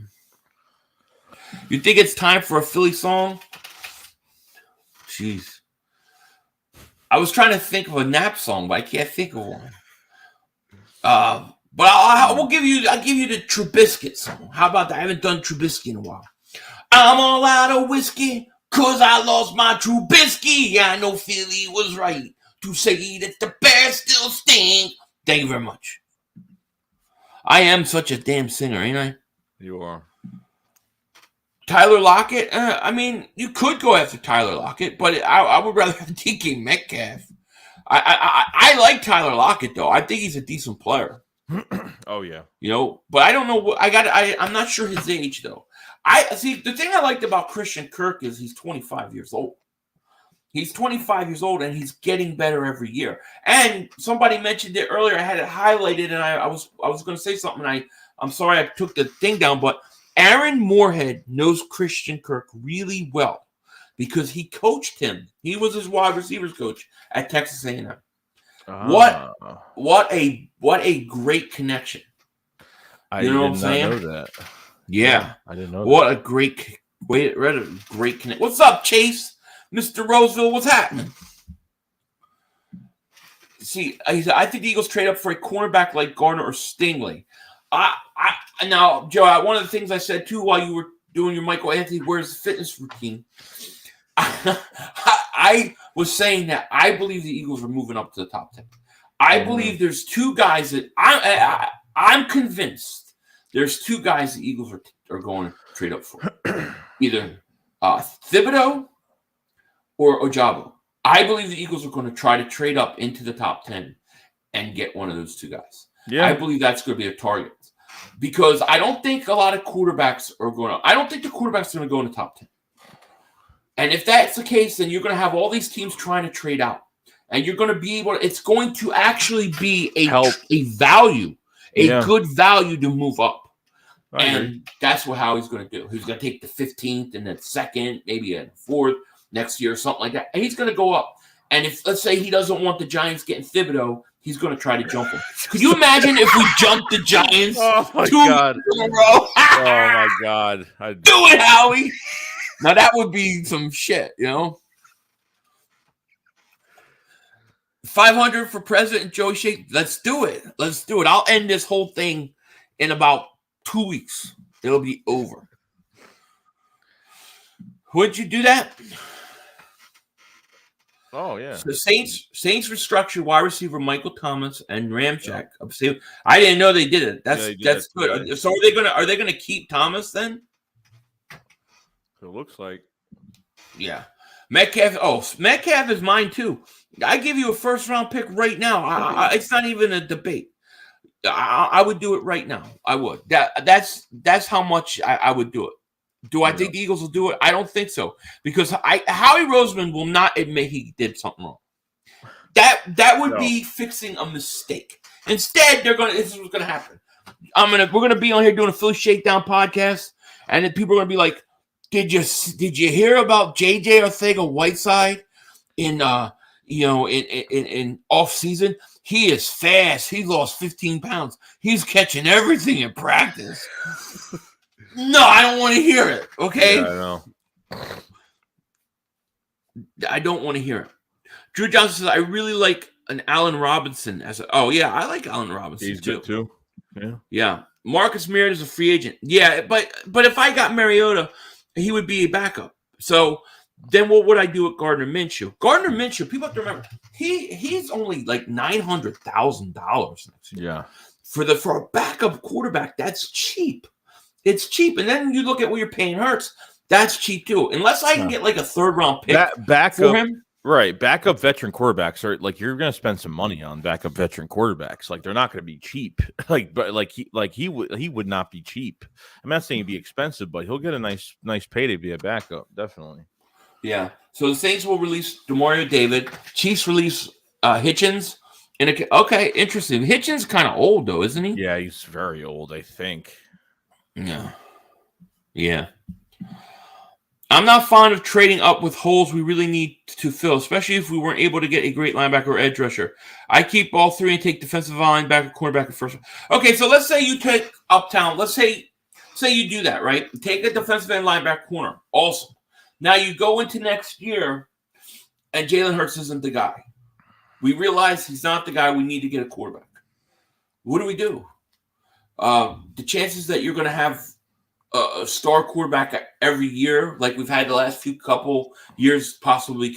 You think it's time for a Philly song? Jeez. I was trying to think of a nap song, but I can't think of one. But I'll give you the Trubisky song. How about that? I haven't done Trubisky in a while. I'm all out of whiskey, cause I lost my Trubisky. I know Philly was right to say that the Bears still stink. Thank you very much. I am such a damn singer, ain't I? You are. Tyler Lockett? I mean, you could go after Tyler Lockett, but I would rather have DK Metcalf. I like Tyler Lockett, though. I think he's a decent player. Oh, yeah. But I don't know what I'm not sure his age, though. I see the thing I liked about Christian Kirk is he's 25 years old. He's 25 years old and he's getting better every year. And somebody mentioned it earlier. I had it highlighted and I was going to say something. I'm sorry I took the thing down, but Aaron Moorhead knows Christian Kirk really well because he coached him. He was his wide receivers coach at Texas A&M. What a great connection. I did not know that. Yeah, I didn't know. What a great connection. What's up, Chase? Mr. Roseville, what's happening? See, I think the Eagles trade up for a cornerback like Gardner or Stingley. Now, Joe, one of the things I said too while you were doing your Michael Anthony Where's the Fitness routine, I was saying that I believe the Eagles are moving up to the top 10. I believe there's two guys that I'm convinced There's two guys the Eagles are going to trade up for. Either Thibodeau or Ojabo. I believe the Eagles are going to try to trade up into the top 10 and get one of those two guys. Yeah. I believe that's going to be a target. Because I don't think a lot of quarterbacks are going to – I don't think the quarterback's going to go in the top 10. And if that's the case, then you're going to have all these teams trying to trade out. And you're going to be able – it's going to actually be a value, good value to move up. And that's how he's going to do. He's going to take the 15th and then 2nd, maybe a 4th next year or something like that. And he's going to go up. And if, let's say, he doesn't want the Giants getting Thibodeau, he's going to try to jump him. Could you imagine if we jumped the Giants 2 God. in a row? Oh, my God. Do it, Howie. Now, that would be some shit, 500 for President Joey Shakes. Let's do it. I'll end this whole thing in about 2 weeks. It'll be over. Would you do that? Oh, yeah. So Saints restructured wide receiver Michael Thomas and Ramczyk. I didn't know they did it. That's good. Yeah. So are they gonna keep Thomas then? It looks like. Yeah. Metcalf is mine too. I give you a first round pick right now. It's not even a debate. I would do it right now. I would. That's how much I would do it. Do I think the Eagles will do it? I don't think so. Because Howie Roseman will not admit he did something wrong. That would be fixing a mistake. Instead, this is what's gonna happen. We're gonna be on here doing a Philly Shakedown podcast, and then people are gonna be like, Did you hear about JJ Arcega-Whiteside in off season? He is fast. He lost 15 pounds. He's catching everything in practice. No, I don't want to hear it. Okay. Yeah, I know. I don't want to hear it. Drew Johnson says, I really like an Allen Robinson I like Allen Robinson. He's good too. Yeah. Yeah. Marcus Mariota is a free agent. Yeah, but if I got Mariota, he would be a backup. So then what would I do with Gardner Minshew? Gardner Minshew, people have to remember, he's only like $900,000 next year. Yeah. For a backup quarterback, that's cheap. It's cheap. And then you look at what you're paying Hurts, that's cheap too. Unless I can get like a 3rd round pick for him. Right. Backup veteran quarterbacks are like, you're going to spend some money on backup veteran quarterbacks. Like, they're not going to be cheap. He would not be cheap. I'm not saying he'd be expensive, but he'll get a nice payday to be a backup. Definitely. Yeah. So the Saints will release Demario David. Chiefs release Hitchens. Okay, interesting. Hitchens kind of old though, isn't he? Yeah, he's very old, I think. Yeah. I'm not fond of trading up with holes we really need to fill, especially if we weren't able to get a great linebacker or edge rusher. I keep all 3 and take defensive linebacker, cornerback, and first. Okay, so let's say you take Uptown. Let's say you do that, right? Take a defensive end linebacker corner. Awesome. Now you go into next year, and Jalen Hurts isn't the guy. We realize he's not the guy. We need to get a quarterback. What do we do? The chances that you're going to have a star quarterback every year, like we've had the last couple years, possibly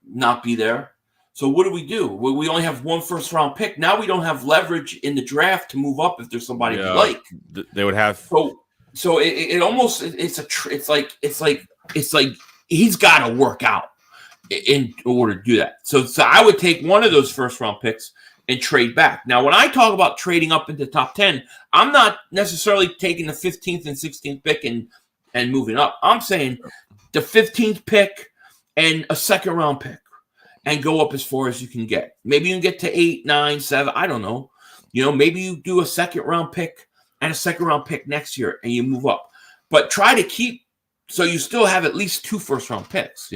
not be there. So what do? We only have 1 first round pick. Now we don't have leverage in the draft to move up if there's somebody we like. They would have. So it almost it's like he's got to work out in order to do that. So I would take one of those first round picks and trade back. Now, when I talk about trading up into top 10, I'm not necessarily taking the 15th and 16th pick and moving up. I'm saying the 15th pick and a 2nd round pick and go up as far as you can get. Maybe you can get to 8, 9, 7. I don't know. Maybe you do a 2nd round pick and a 2nd round pick next year and you move up. But try to keep so you still have at least 2 first round picks,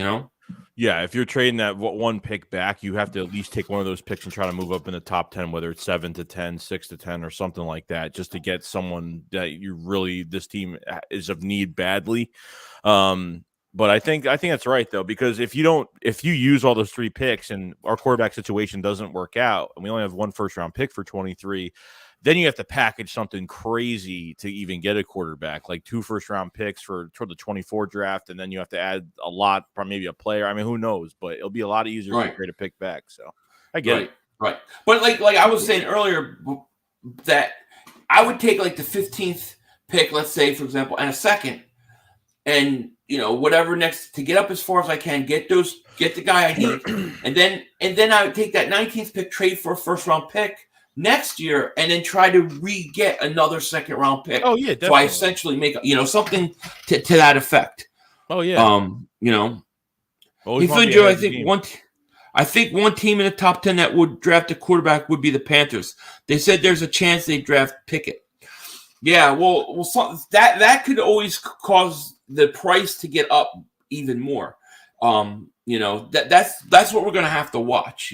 Yeah, if you're trading that 1 pick back, you have to at least take one of those picks and try to move up in the top 10, whether it's 7 to 10, 6 to 10, or something like that, just to get someone that this team is of need badly. But I think that's right though, because if you use all those 3 picks and our quarterback situation doesn't work out, and we only have 1 first round pick for 23. Then you have to package something crazy to even get a quarterback, like 2 first round picks for the 24 draft. And then you have to add a lot, probably maybe a player. I mean, who knows, but it'll be a lot easier to trade a pick back. So I get it. Right. But like I was saying earlier, that I would take like the 15th pick, let's say, for example, and a second, and whatever next to get up as far as I can, get the guy I need, and then I would take that 19th pick, trade for a first round pick next year, and then try to re-get another second round pick. Oh yeah, definitely. So I essentially make something to that effect. Oh yeah. If Joe, I think one team in the top 10 that would draft a quarterback would be the Panthers. They said there's a chance they draft Pickett. Yeah, well, that could always cause the price to get up even more. That's what we're gonna have to watch.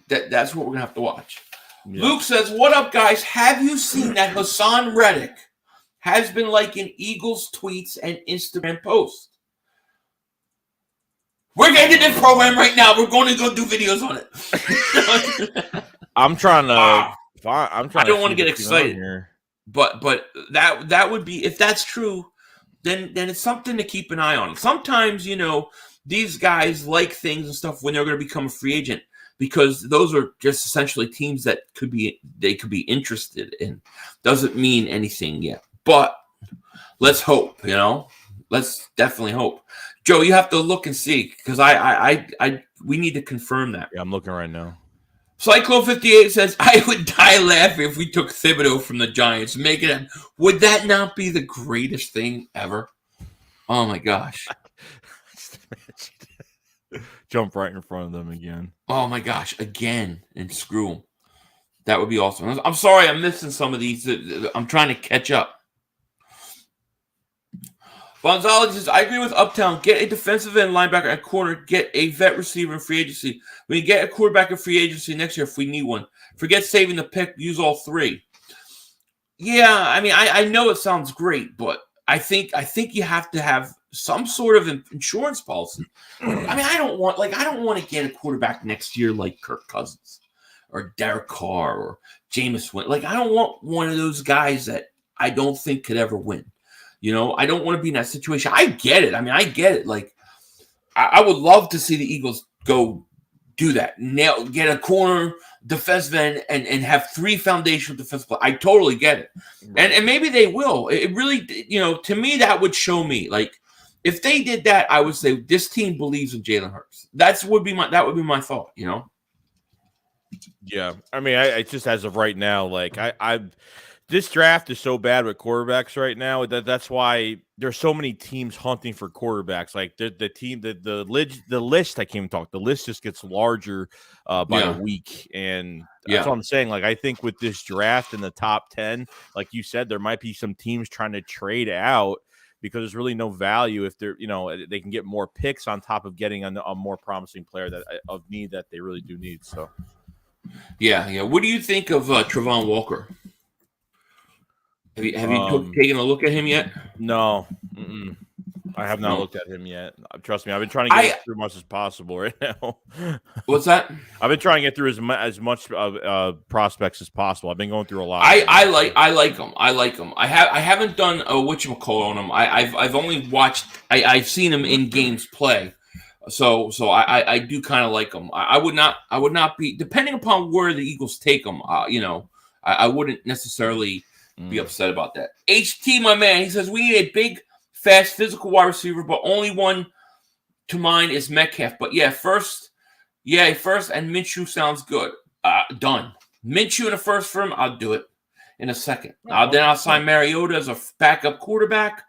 That's what we're gonna have to watch. Yeah. Luke says, "What up, guys? Have you seen that Hassan Reddick has been liking Eagles tweets and Instagram posts?" We're getting to this program right now. We're going to go do videos on it. I'm trying to. I don't want to get excited, but that would be, if that's true, then it's something to keep an eye on. Sometimes these guys like things and stuff when they're going to become a free agent, because those are just essentially teams that could be interested in. Doesn't mean anything yet, but let's hope. Let's definitely hope. Joe, you have to look and see, because we need to confirm that. Yeah, I'm looking right now. Cyclo58 says, "I would die laughing if we took Thibodeau from the Giants. Would that not be the greatest thing ever? Oh my gosh!" Jump right in front of them again. Oh my gosh, again, and screw them. That would be awesome. I'm sorry, I'm missing some of these. I'm trying to catch up. Gonzalez says, "I agree with Uptown. Get a defensive end, linebacker, and corner. Get a vet receiver in free agency. We can get a quarterback in free agency next year if we need one. Forget saving the pick. Use all three." Yeah, I mean, I know it sounds great, but I think you have to have some sort of insurance policy. I mean, I don't want to get a quarterback next year like Kirk Cousins or Derek Carr or Jameis Winston. I don't want one of those guys that I don't think could ever win. I don't want to be in that situation. I get it. I mean, I get it. I would love to see the Eagles go do that. Get a corner, defensive end, and have three foundational defensive players. I totally get it. Right. And maybe they will. It really, to me, that would show me. If they did that, I would say this team believes in Jalen Hurts. That would be my thought, Yeah. I mean, I just, as of right now, this draft is so bad with quarterbacks right now that's why there's so many teams hunting for quarterbacks. The list, I can't even talk. The list just gets larger by the week, and that's what I'm saying. I think with this draft in the top 10, like you said, there might be some teams trying to trade out because there's really no value if they're they can get more picks on top of getting a more promising player that they really do need. So yeah. What do you think of Travon Walker? Have you taken a look at him yet? No. Mm-mm. I have not looked at him yet. Trust me, I've been trying to get through as much as possible right now. What's that? I've been trying to get through as much prospects as possible. I've been going through a lot. I like him. I haven't done a whatchamacallit on him. I've only watched. I've seen him in games play. So I do kind of like him. I would not be, depending upon where the Eagles take him. I wouldn't necessarily be upset about that. HT, my man, he says we need a big, fast, physical wide receiver, but only one to mind is Metcalf. But first, and Minshew sounds good. Done. Minshew in the first for him, I'll do it in a second. Then I'll sign Mariota as a backup quarterback,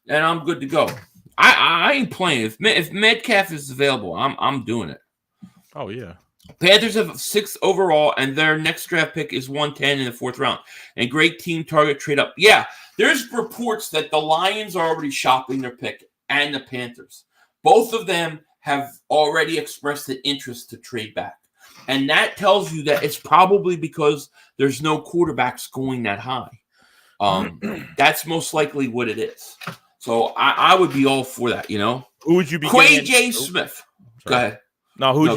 and I'm good to go. I ain't playing. If Metcalf is available, I'm doing it. Oh yeah. Panthers have 6th overall, and their next draft pick is 110 in the 4th round. And great team target trade up. Yeah, there's reports that the Lions are already shopping their pick, and the Panthers. Both of them have already expressed an interest to trade back. And that tells you that it's probably because there's no quarterbacks going that high. That's most likely what it is. So I would be all for that, Who would you be Quay J. Smith. Go ahead. No, who would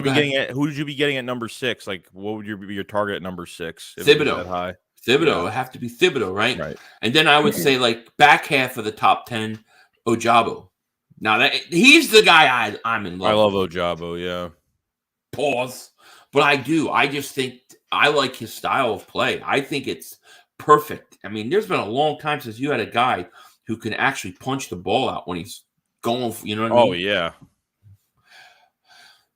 you be getting at number 6? What would be your target at number 6? Thibodeau. That high? Thibodeau. It'd have to be Thibodeau, right? Right. And then I would say back half of the top 10, Ojabo. Now he's the guy I'm in love. I love Ojabo. Yeah. Pause. But I do. I just think I like his style of play. I think it's perfect. I mean, there's been a long time since you had a guy who can actually punch the ball out when he's going, you know what I mean? Oh, yeah.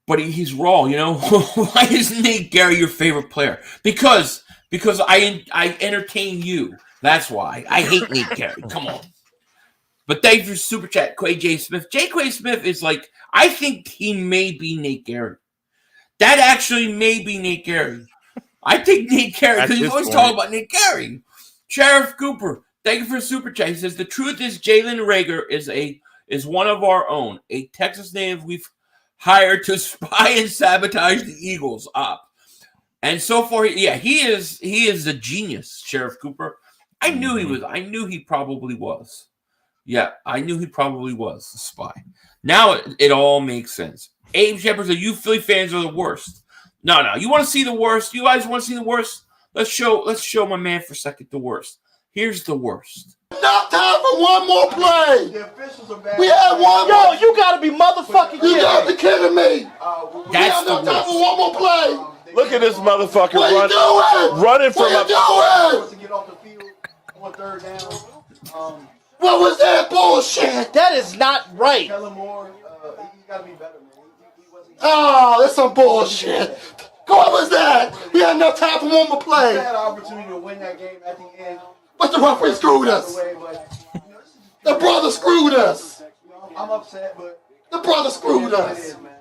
But he's raw, you know? Why is Nate Gary your favorite player? Because I entertain you. That's why. I hate Nate Gary. Come on. But thank you for Super Chat, Quay J. Smith. Quay Smith is like, I think he may be Nate Gary. That actually may be Nate Gary. I think Nate Gary, because he's always talking about Nate Gary. Sheriff Cooper, thank you for Super Chat. He says, the truth is Jalen Reagor is one of our own, a Texas native we've hired to spy and sabotage the Eagles up. And so far, he is a genius, Sheriff Cooper. I knew he was. I knew he probably was. Yeah, I knew he probably was a spy. Now it all makes sense. Abe Shepard said, you Philly fans are the worst. No. You want to see the worst? You guys want to see the worst? Let's show my man for a second the worst. Here's the worst. Not time for one more play. The officials are bad. We had one Yo, more. you gotta be motherfucking You kidding gotta me. be kidding me. We That's have no the time worst. for one more play. Look at this motherfucker What you doing? running from What you a. doing? To get off the field on third down. What was that bullshit? That is not right. Kellen Moore, he's got to be better, man. He wasn't. Oh, that's some bullshit. What was that? We had no time for one more He play. had an opportunity to win that game at the end. But the referee screwed us. Away, but, this is The brother screwed us. I'm upset, but The brother screwed it us. is, man.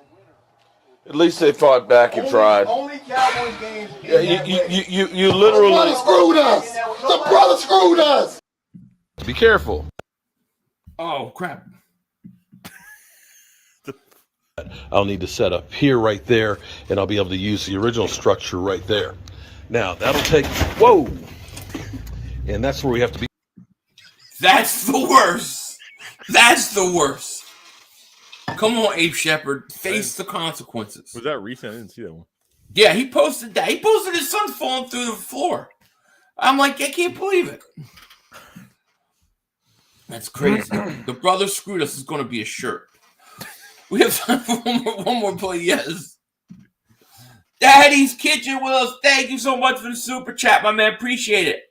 At least they fought back and tried. Only Cowboys games. Yeah, you The brother literally. screwed us. The brother screwed us. Be careful. Oh crap! I'll need to set up here right there, and I'll be able to use the original structure right there. Now, that'll take, whoa! And that's where we have to be. That's the worst. That's the worst. Come on, Abe Shepard. Face the consequences. Was that recent? I didn't see that one. Yeah, he posted that. He posted his son falling through the floor. I'm like, I can't believe it. That's crazy. The brother screwed us is going to be a shirt. We have time for one more play. Yes. Daddy's Kitchen with us. Thank you so much for the super chat, my man. Appreciate it.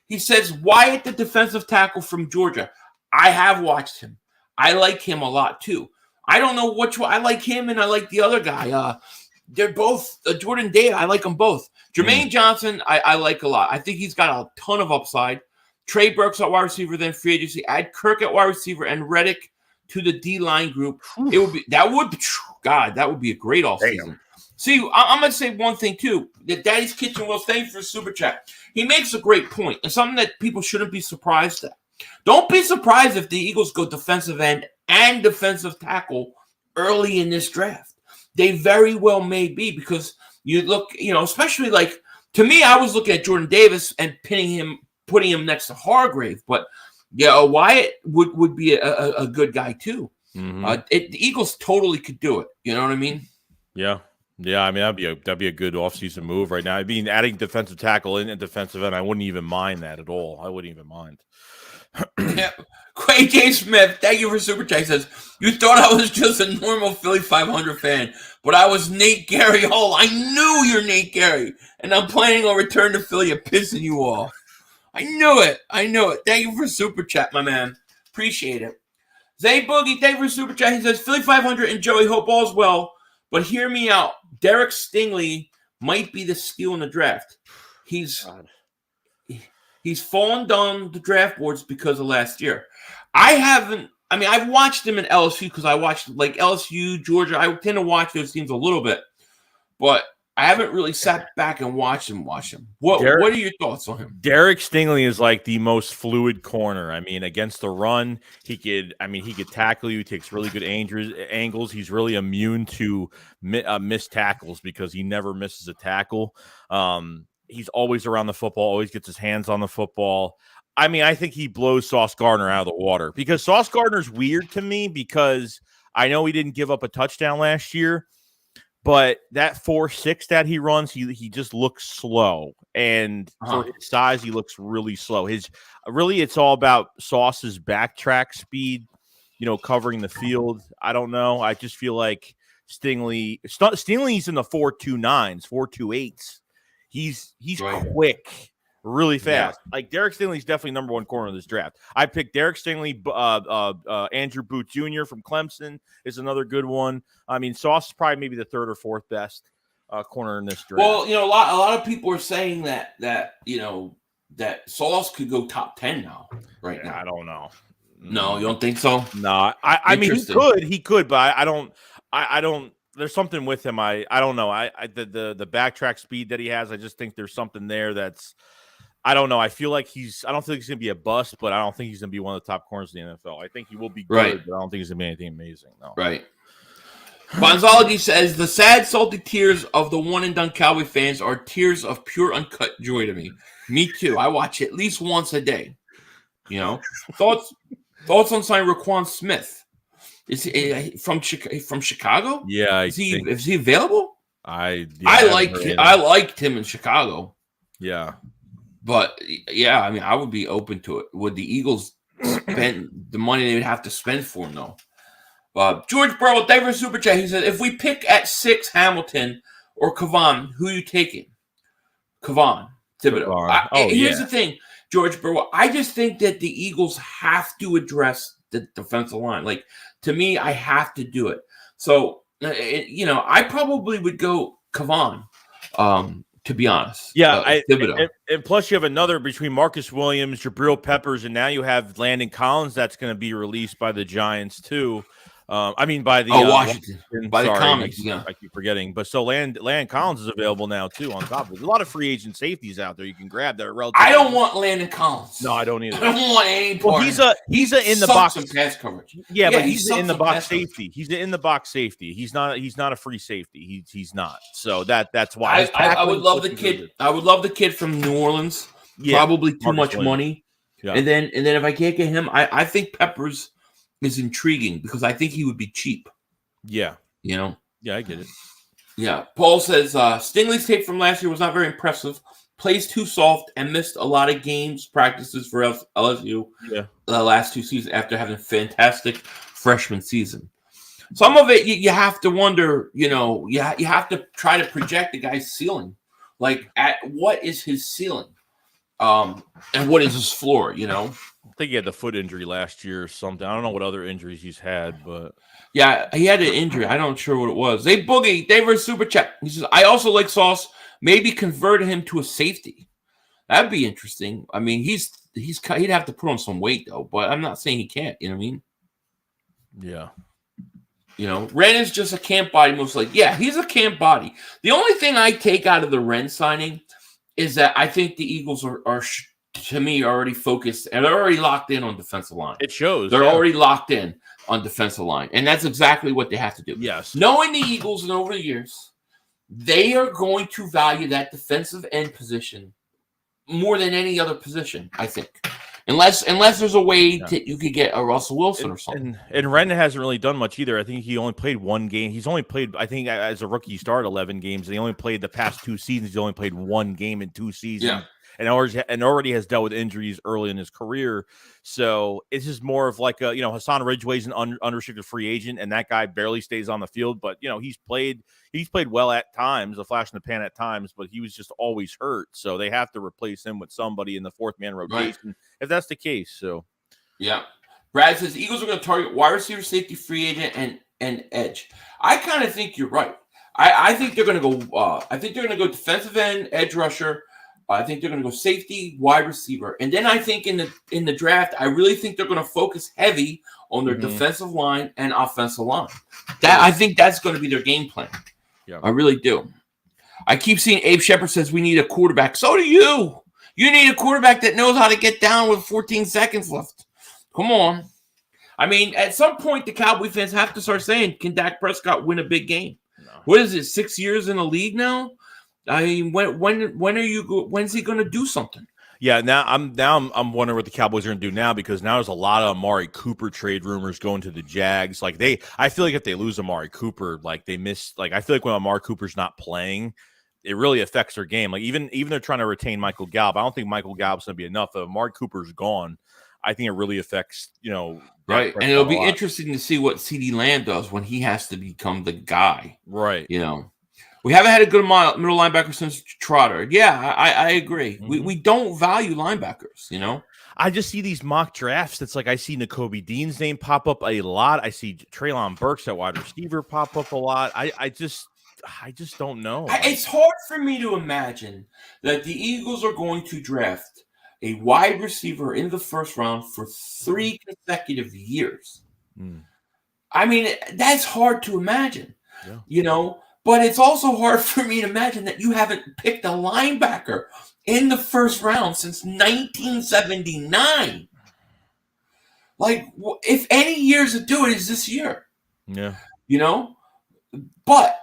He says, Wyatt, the defensive tackle from Georgia. I have watched him. I like him a lot, too. I don't know which one. I like him and I like the other guy. They're both Jordan Day. I like them both. Jermaine Johnson, I like a lot. I think he's got a ton of upside. Trey Burks at wide receiver, then free agency. Add Kirk at wide receiver and Reddick to the D-line group. That would be a great offseason. See, I'm going to say one thing, too. That Daddy's Kitchen will thank you for the super chat. He makes a great point, and something that people shouldn't be surprised at. Don't be surprised if the Eagles go defensive end and defensive tackle early in this draft. They very well may be, because you look, especially like, to me, I was looking at Jordan Davis and putting him next to Hargrave, but yeah, Wyatt would be a good guy too. Mm-hmm. The Eagles totally could do it. You know what I mean? Yeah. I mean, that'd be a good offseason move right now. I mean, adding defensive tackle in and defensive end, I wouldn't even mind that at all. I wouldn't even mind. Yeah. Quay J. Smith, thank you for super chat. Says, you thought I was just a normal Philly 500 fan, but I was Nate Gary Hall. I knew you're Nate Gary, and I'm planning on return to Philly and pissing you off. I knew it. Thank you for super chat, my man. Appreciate it. Zay Boogie, thank you for super chat. He says, Philly 500 and Joey, hope all's well, but hear me out. Derek Stingley might be the steal in the draft. He's fallen down the draft boards because of last year. I've watched him in LSU because I watched like LSU, Georgia. I tend to watch those teams a little bit, but I haven't really sat back and watched him. What are your thoughts on him? Derek Stingley is like the most fluid corner. I mean, against the run, he could tackle you. He takes really good angles. He's really immune to missed tackles because he never misses a tackle. He's always around the football, always gets his hands on the football. I mean, I think he blows Sauce Gardner out of the water, because Sauce Gardner's weird to me, because I know he didn't give up a touchdown last year, but that 4.6 that he runs, he just looks slow. And for his size, he looks really slow. It's all about Sauce's backtrack speed, covering the field. I don't know. I just feel like Stingley's in the 4.29s, 4.28s. He's Right. quick, really fast. Like Derek Stingley's definitely number one corner of this draft. I picked Derek Stingley. Andrew Booth Jr. from Clemson is another good one. I mean, Sauce is probably maybe the third or fourth best corner in this draft. Well, a lot of people are saying that Sauce could go top 10 now. Right now, I don't know. No, you don't think so? No, I mean he could, but I don't. There's something with him. I don't know. The backtrack speed that he has. I just think there's something there that's. I don't know. I feel like I don't think he's gonna be a bust, but I don't think he's gonna be one of the top corners in the NFL. I think he will be good, but I don't think he's gonna be anything amazing. No. Right. Bonzology says the sad, salty tears of the one and done Cowboy fans are tears of pure uncut joy to me. Me too. I watch at least once a day. Thoughts on signing Roquan Smith? Is he from Chicago? Yeah, is he available? I liked him in Chicago. Yeah, but yeah, I mean, I would be open to it. Would the Eagles spend the money they would have to spend for him though? George Burrow, David Super Chat. He said, if we pick at 6 Hamilton or Kevon, who are you taking? Kevon Thibodeau. Here's the thing, George Burrow. I just think that the Eagles have to address the defensive line. Like, to me, I have to do it. So, I probably would go Kevon, to be honest. Yeah, and plus you have another between Marcus Williams, Jabril Peppers, and now you have Landon Collins that's going to be released by the Giants too. By the Washington, by the Comics. I keep forgetting, but so Landon Collins is available now too. On top of it, there's a lot of free agent safeties out there you can grab that are relatively. I don't want Landon Collins. No, I don't either. I don't want any part. Well, he's a in the box pass coverage. Yeah, but he's in the box safety. He's in the box safety. He's not a free safety. He's not. So that's why I would love the kid. I would love the kid from New Orleans. Yeah, probably too much money. Yeah. And then if I can't get him, I think Peppers is intriguing because I think he would be cheap. Yeah. Yeah, I get it. Yeah. Paul says Stingley's tape from last year was not very impressive. Plays too soft and missed a lot of games, practices for LSU the last 2 seasons after having a fantastic freshman season. Some of it you have to wonder, you have to try to project the guy's ceiling. Like, at what is his ceiling? And what is his floor, I think he had the foot injury last year or something. I don't know what other injuries he's had, but yeah, he had an injury. I'm not sure what it was. They Boogie, David Super Chat. He says, I also like Sauce. Maybe convert him to a safety. That'd be interesting. I mean, he'd have to put on some weight though, but I'm not saying he can't. You know what I mean? Yeah. Ren is just a camp body, most likely. Yeah, he's a camp body. The only thing I take out of the Ren signing is that I think the Eagles are to me, already focused and they're already locked in on defensive line. It shows. They're already locked in on defensive line. And that's exactly what they have to do. Yes. Knowing the Eagles and over the years, they are going to value that defensive end position more than any other position, I think. Unless there's a way that you could get a Russell Wilson or something. And Ren hasn't really done much either. I think he only played one game. He's only played, I think, as a rookie, he started 11 games. And he only played the past 2 seasons. He's only played one game in 2 seasons. Yeah. And already has dealt with injuries early in his career. So it's just more of like Hassan Ridgeway's an unrestricted free agent, and that guy barely stays on the field. But he's played well at times, a flash in the pan at times, but he was just always hurt. So they have to replace him with somebody in the 4th man rotation if that's the case. So yeah. Brad says Eagles are going to target wide receiver, safety, free agent, and edge. I kind of think you're right. I think they're going to go. I think they're going to go defensive end, edge rusher. I think they're going to go safety, wide receiver. And then I think in the draft, I really think they're going to focus heavy on their defensive line and offensive line. I think that's going to be their game plan. Yeah. I really do. I keep seeing Abe Shepard says we need a quarterback. So do you. You need a quarterback that knows how to get down with 14 seconds left. Come on. I mean, at some point, the Cowboy fans have to start saying, can Dak Prescott win a big game? No. What is it, 6 years in the league now? I mean, when's he going to do something? Yeah, now I'm wondering what the Cowboys are going to do now, because now there's a lot of Amari Cooper trade rumors going to the Jags. Like I feel like if they lose Amari Cooper, like they miss. Like I feel like when Amari Cooper's not playing, it really affects their game. Like even they're trying to retain Michael Gallup. I don't think Michael Gallup's going to be enough. If Amari Cooper's gone, I think it really affects right. And it'll be interesting to see what CeeDee Lamb does when he has to become the guy. Right. We haven't had a good middle linebacker since Trotter. Yeah, I agree. Mm-hmm. We don't value linebackers, you know? I just see these mock drafts. It's like I see Nakobe Dean's name pop up a lot. I see Treylon Burks at wide receiver pop up a lot. I just don't know. It's hard for me to imagine that the Eagles are going to draft a wide receiver in the first round for 3 consecutive years. Mm. I mean, that's hard to imagine, you know? But it's also hard for me to imagine that you haven't picked a linebacker in the first round since 1979. Like, if any years to do it is this year. Yeah. You know? But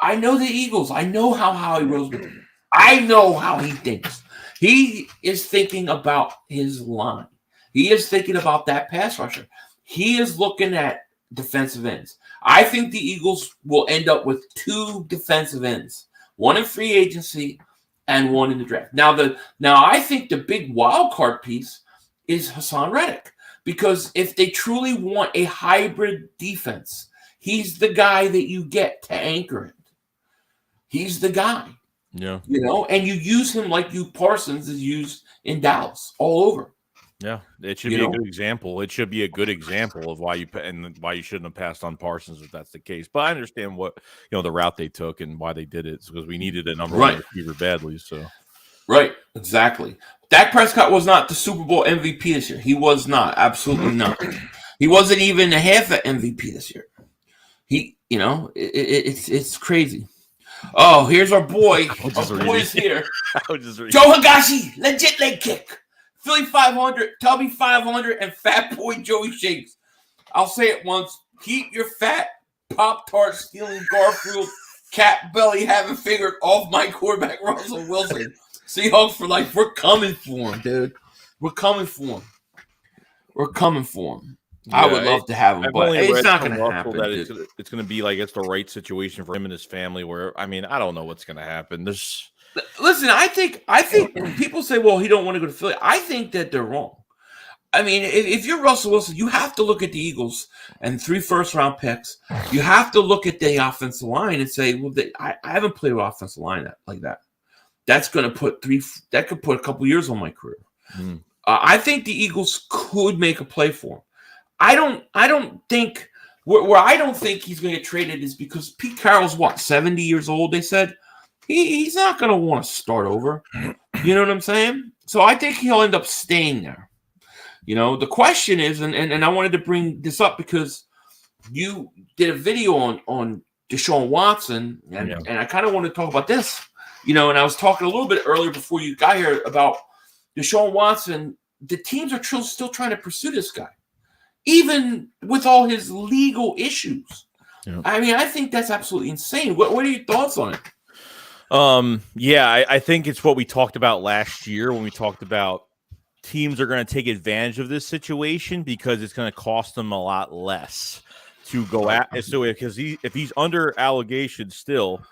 I know the Eagles. I know how Howie Roseman. I know how he thinks. He is thinking about his line. He is thinking about that pass rusher. He is looking at defensive ends. I think the Eagles will end up with 2 defensive ends, one in free agency and one in the draft. Now I think the big wild card piece is Hassan Reddick, because if they truly want a hybrid defense, he's the guy that you get to anchor it. He's the guy. Yeah. You know, and you use him like Parsons is used in Dallas all over. Yeah, it should be a good example. It should be a good example of why you shouldn't have passed on Parsons if that's the case. But I understand what the route they took and why they did it. It's because we needed a number one receiver badly. So, right, exactly. Dak Prescott was not the Super Bowl MVP this year. He was not, absolutely not. He wasn't even a half an MVP this year. It's crazy. Oh, here's our boy. Our boy's here. Joe Higashi, legit leg kick. Philly 500, Tubby 500, and Fat Boy Joey Shakes. I'll say it once. Keep your fat Pop-Tart stealing Garfield cat belly having figured off my quarterback Russell Wilson. Seahawks for life. We're coming for him, dude. We're coming for him. Yeah, I would love to have him, but it's not going to happen. It's going to be like it's the right situation for him and his family. Where I don't know what's going to happen. Listen, I think when people say, well, he don't want to go to Philly, I think that they're wrong. I mean, if you're Russell Wilson, you have to look at the Eagles and 3 first-round picks. You have to look at the offensive line and say, well, I haven't played with offensive line like that. That's going to put that could put a couple years on my career. I think the Eagles could make a play for him. I don't think where I don't think he's going to get traded is because Pete Carroll's 70 years old, they said. He's not going to want to start over. You know what I'm saying? So I think he'll end up staying there. You know, the question is, and I wanted to bring this up because you did a video on Deshaun Watson, and I kind of want to talk about this. You know, and I was talking a little bit earlier before you got here about Deshaun Watson. The teams are still trying to pursue this guy, even with all his legal issues. Yeah. I mean, I think that's absolutely insane. What are your thoughts on it? I think it's what we talked about last year when we talked about teams are going to take advantage of this situation because it's going to cost them a lot less to go at. So if he's under allegation still,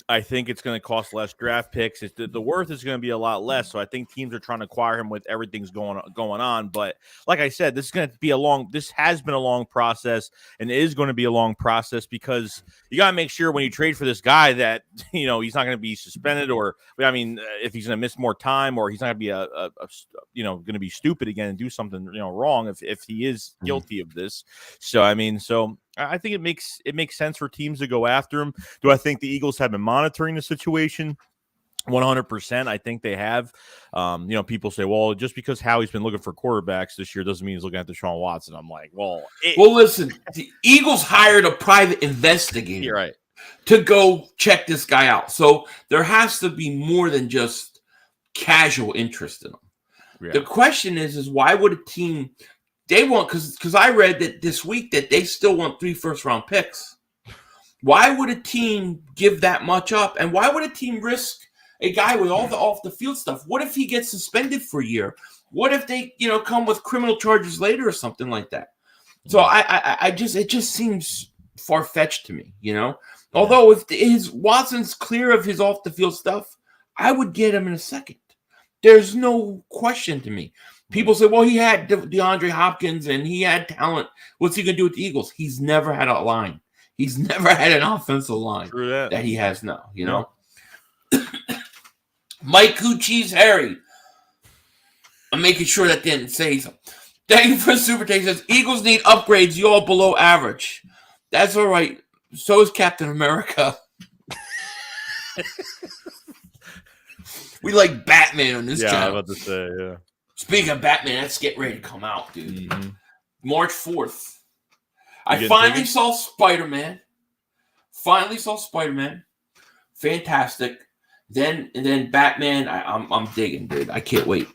I think it's going to cost less draft picks. The worth is going to be a lot less. So I think teams are trying to acquire him with everything's going on. But like I said, this has been a long process, and it is going to be a long process because you got to make sure when you trade for this guy that he's not going to be suspended, or if he's going to miss more time, or he's not going to be going to be stupid again and do something wrong if he is guilty of this. So I think it makes sense for teams to go after him. Do I think the Eagles have been monitoring the situation? 100%. I think they have. People say, well, just because Howie's been looking for quarterbacks this year doesn't mean he's looking at Deshaun Watson. I'm like, well, listen, the Eagles hired a private investigator you're right. to go check this guy out. So there has to be more than just casual interest in him. Yeah. The question is why would a team – they want, because I read that this week that they still want 3 first-round picks. Why would a team give that much up? And why would a team risk a guy with all the off-the-field stuff? What if he gets suspended for a year? What if they, come with criminal charges later or something like that? So it just seems far-fetched to me, Although if Watson's clear of his off-the-field stuff, I would get him in a second. There's no question to me. People say, well, he had DeAndre Hopkins and he had talent. What's he going to do with the Eagles? He's never had a line. He's never had an offensive line True that he has now, you know? Mike Gucci's Harry. I'm making sure that didn't say something. Thank you for the super chat. He says, Eagles need upgrades. You all below average. That's all right. So is Captain America. We like Batman on this channel. I was about to say, yeah. Speaking of Batman, that's getting ready to come out, dude. Mm-hmm. March 4th. I finally saw Spider-Man. Fantastic. Then Batman, I'm digging, dude. I can't wait.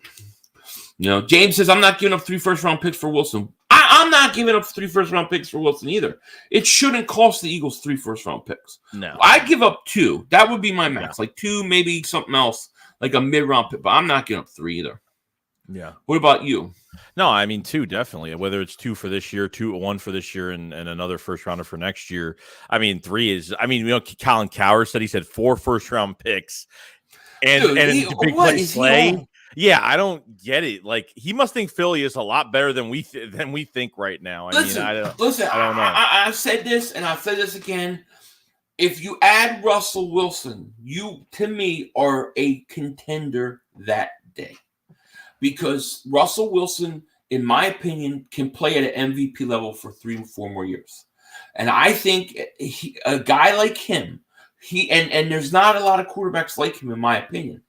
You know, James says, I'm not giving up 3 first-round picks for Wilson. I'm not giving up 3 first-round picks for Wilson either. It shouldn't cost the Eagles 3 first-round picks. No. I'd give up 2. That would be my max. Like 2, maybe something else, like a mid-round pick. But I'm not giving up 3 either. Yeah. What about you? No, I mean 2 definitely. Whether it's 2 for this year, 1 for this year, and another first rounder for next year. I mean 3 is. I mean, you know, Colin Coward said he said 4 first-round picks, and Dude, and it's a big play. Yeah, I don't get it. Like he must think Philly is a lot better than we think right now. I don't know. I've said this and I've said this again. If you add Russell Wilson, you to me are a contender that day. Because Russell Wilson, in my opinion, can play at an MVP level for 3 or 4 more years. And I think a guy like him, and there's not a lot of quarterbacks like him, in my opinion.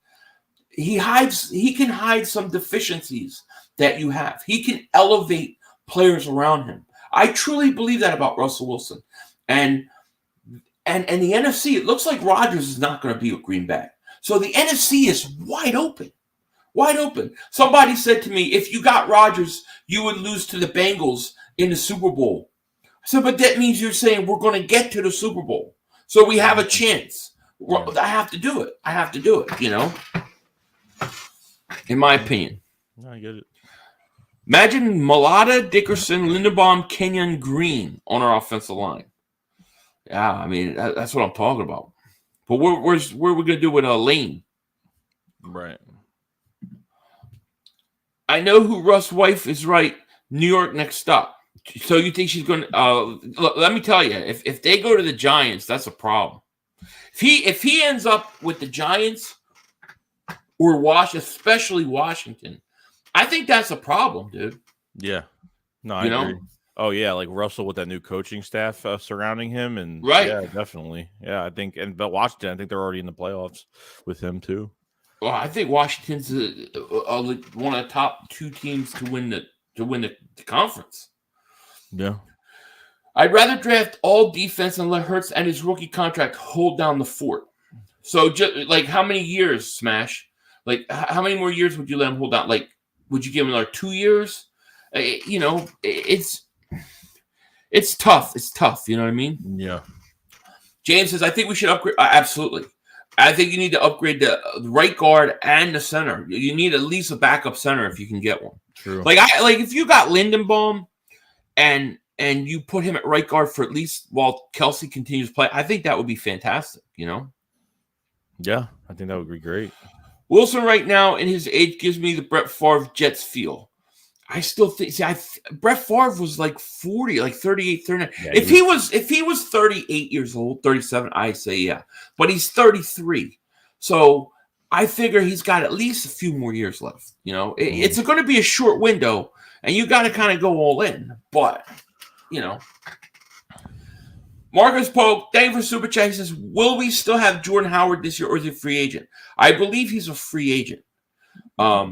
He can hide some deficiencies that you have. He can elevate players around him. I truly believe that about Russell Wilson. And the NFC, it looks like Rodgers is not going to be with Green Bay. So the NFC is wide open. Wide open. Somebody said to me, if you got Rodgers, you would lose to the Bengals in the Super Bowl. I said, but that means you're saying we're going to get to the Super Bowl. So we have a chance. I have to do it, you know? In my opinion. No, I get it. Imagine Malata, Dickerson, Linderbaum, Kenyon, Green on our offensive line. Yeah, I mean, that's what I'm talking about. But where are we going to do with Lane? Right. I know who Russ' wife is right. New York next stop. So you think she's going to let me tell you, if they go to the Giants, that's a problem. If he ends up with the Giants or especially Washington, I think that's a problem, dude. Yeah. No, I agree. Oh yeah, like Russell with that new coaching staff surrounding him, and right. Yeah, definitely. Yeah, I think, but Washington, I think they're already in the playoffs with him too. Well, I think Washington's one of the top 2 teams to win the conference. Yeah. I'd rather draft all defense and let Hurts and his rookie contract hold down the fort. So, just like, how many years, Smash? Like, how many more years would you let him hold down? Like, would you give him another 2 years? You know, it's tough. It's tough. You know what I mean? Yeah. James says, I think we should upgrade. Absolutely. I think you need to upgrade the right guard and the center. You need at least a backup center if you can get one. True. Like if you got Lindenbaum and you put him at right guard for at least while Kelsey continues to play, I think that would be fantastic, you know? Yeah, I think that would be great. Wilson right now in his age gives me the Brett Favre Jets feel. I still think Brett Favre was like 40, like 38, 39. Yeah, if he was 38 years old, 37, I say yeah. But he's 33. So I figure he's got at least a few more years left. You know, it's going to be a short window, and you got to kind of go all in. But, you know. Marcus Pope, thank you for Super Chat. He says, will we still have Jordan Howard this year, or is he a free agent? I believe he's a free agent. I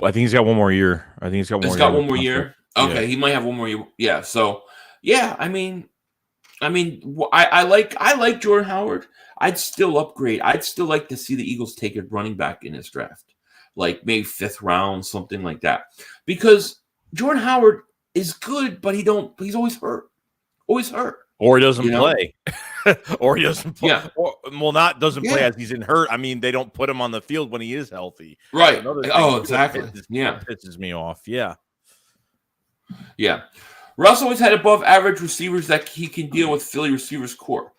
think he's got one more year. He's got one more year. Okay, yeah. He might have one more year. Yeah. So yeah, I mean, I like Jordan Howard. I'd still upgrade. I'd still like to see the Eagles take a running back in this draft, like maybe 5th round, something like that. Because Jordan Howard is good, but he's always hurt. Or he doesn't play. Or he doesn't play. Yeah. Doesn't play as he's in hurt. I mean, they don't put him on the field when he is healthy. Right. Oh, exactly. Pisses me off. Yeah. Yeah. Russ always had above average receivers that he can deal with Philly receivers core.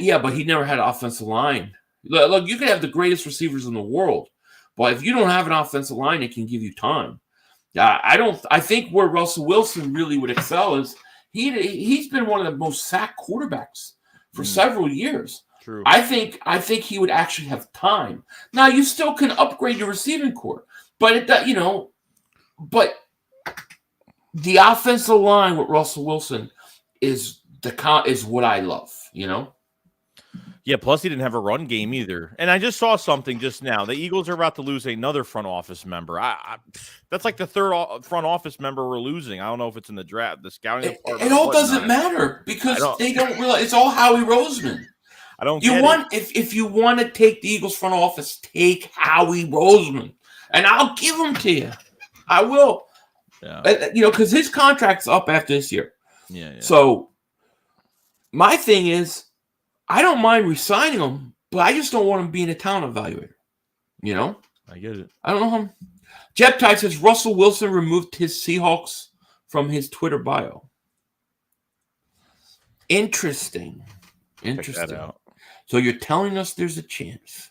Yeah, but he never had an offensive line. Look, you can have the greatest receivers in the world, but if you don't have an offensive line, it can give you time. I think where Russell Wilson really would excel is He's been one of the most sacked quarterbacks for several years. True. I think he would actually have time. Now you still can upgrade your receiving core, but but the offensive line with Russell Wilson is what I love. Yeah, plus he didn't have a run game either. And I just saw something just now. The Eagles are about to lose another front office member. That's like the third front office member we're losing. I don't know if it's in the draft, the scouting department. It all doesn't matter because they don't realize it's all Howie Roseman. I don't. If you want to take the Eagles front office, take Howie Roseman, and I'll give him to you. I will. Yeah. Because his contract's up after this year. Yeah. So my thing is, I don't mind re-signing him, but I just don't want him being a talent evaluator. I get it. I don't know him. Jeb Tide says Russell Wilson removed his Seahawks from his Twitter bio. Interesting. Check that out. So you're telling us there's a chance.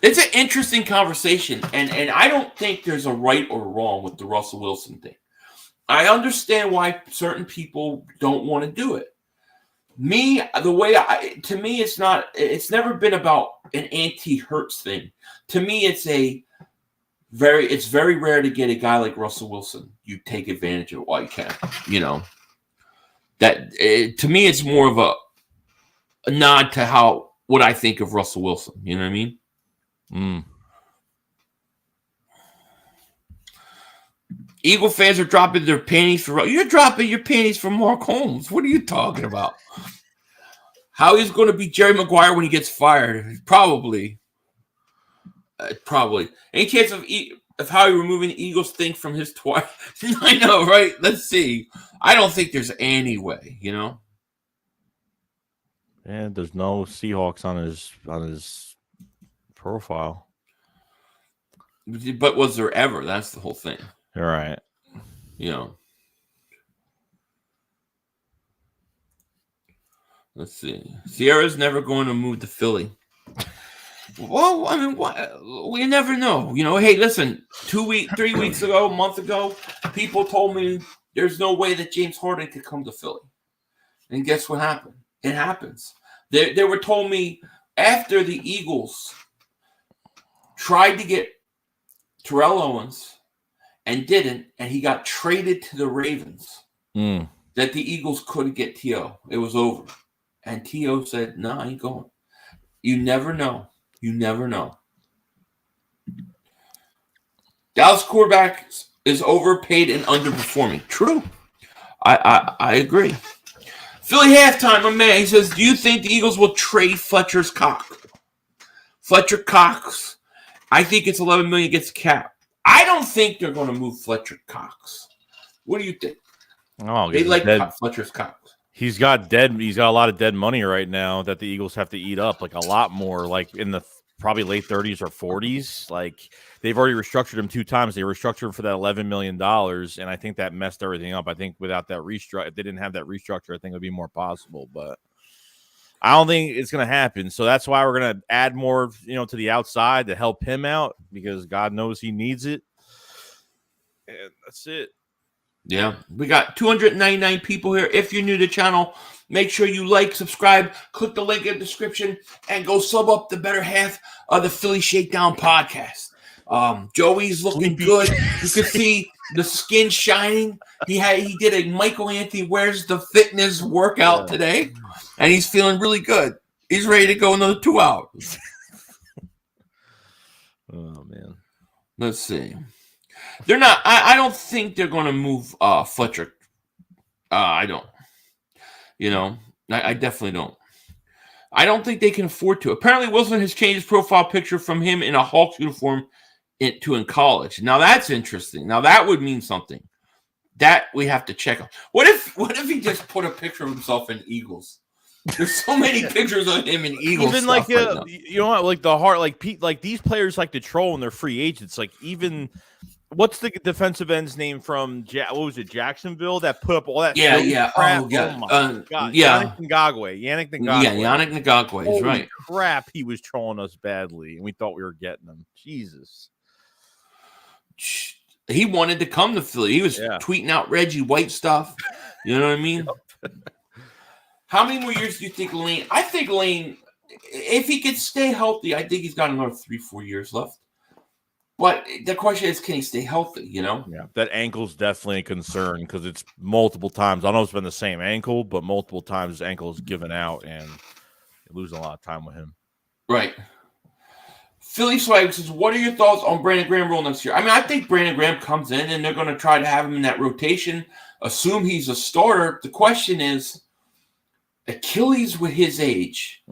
It's an interesting conversation, and I don't think there's a right or wrong with the Russell Wilson thing. I understand why certain people don't want to do it. It's never been about an anti-Hurts thing. To me, it's very rare to get a guy like Russell Wilson. You take advantage of it while you can. To me, it's more of a nod to what I think of Russell Wilson. You know what I mean? Eagle fans are dropping their panties for. You're dropping your panties for Mark Holmes. What are you talking about? How he's going to be Jerry Maguire when he gets fired? Probably. Any chance of Howie removing the Eagles thing from his twice? I know, right? Let's see. I don't think there's any way. And there's no Seahawks on his profile. But was there ever? That's the whole thing. All right. Let's see. Sierra's never going to move to Philly. Well, I mean, we never know. Hey, listen, 3 weeks ago, a month ago, people told me there's no way that James Harden could come to Philly. And guess what happened? It happens. They were told me after the Eagles tried to get Terrell Owens and didn't, and he got traded to the Ravens, that the Eagles couldn't get T.O. It was over. And T.O. said, no, I ain't going. You never know. Dallas quarterback is overpaid and underperforming. True. I agree. Philly halftime, my man. He says, do you think the Eagles will trade Fletcher Cox? I think it's $11 million gets capped. I don't think they're going to move Fletcher Cox. What do you think? Oh, they like Fletcher Cox. He's got a lot of dead money right now that the Eagles have to eat up, like a lot more, like in the probably late 30s or 40s. Like they've already restructured him 2 times. They restructured him for that $11 million, and I think that messed everything up. I think without that restructure, if they didn't have that restructure, I think it would be more possible. But I don't think it's going to happen. So that's why we're going to add more, to the outside to help him out because God knows he needs it. And that's it. Yeah, we got 299 people here. If you're new to the channel, make sure you like, subscribe, click the link in the description, and go sub up the better half of the Philly Shakedown podcast. Joey's looking good. You can see the skin shining. He did a Michael Anthony Where's the Fitness workout today, and he's feeling really good. He's ready to go another 2 hours. Oh, man. Let's see. They're not. I don't think they're going to move Fletcher. I don't. I definitely don't. I don't think they can afford to. Apparently, Wilson has changed his profile picture from him in a Hawks uniform to in college. Now that's interesting. Now that would mean something. That we have to check out. What if he just put a picture of himself in Eagles? There's so many pictures of him in Eagles. Even like like the heart, like these players like to troll when they're free agents. Like even. What's the defensive end's name from what was it, Jacksonville that put up all that? Yeah. Crap? Oh, yeah. My God. Yeah. Yannick Ngakoue. Yeah, Yannick Ngakoue is right. Crap, he was trolling us badly, and we thought we were getting him. Jesus. He wanted to come to Philly. He was tweeting out Reggie White stuff. You know what I mean? How many more years do you think Lane? I think Lane, if he could stay healthy, I think he's got another 3-4 years left. But the question is, can he stay healthy, you know? Yeah, that ankle's definitely a concern because it's multiple times. I don't know if it's been the same ankle, but multiple times his ankle is given out and you're losing a lot of time with him. Right. Philly Swag says, what are your thoughts on Brandon Graham role next year? I mean, I think Brandon Graham comes in and they're going to try to have him in that rotation, assume he's a starter. The question is, Achilles with his age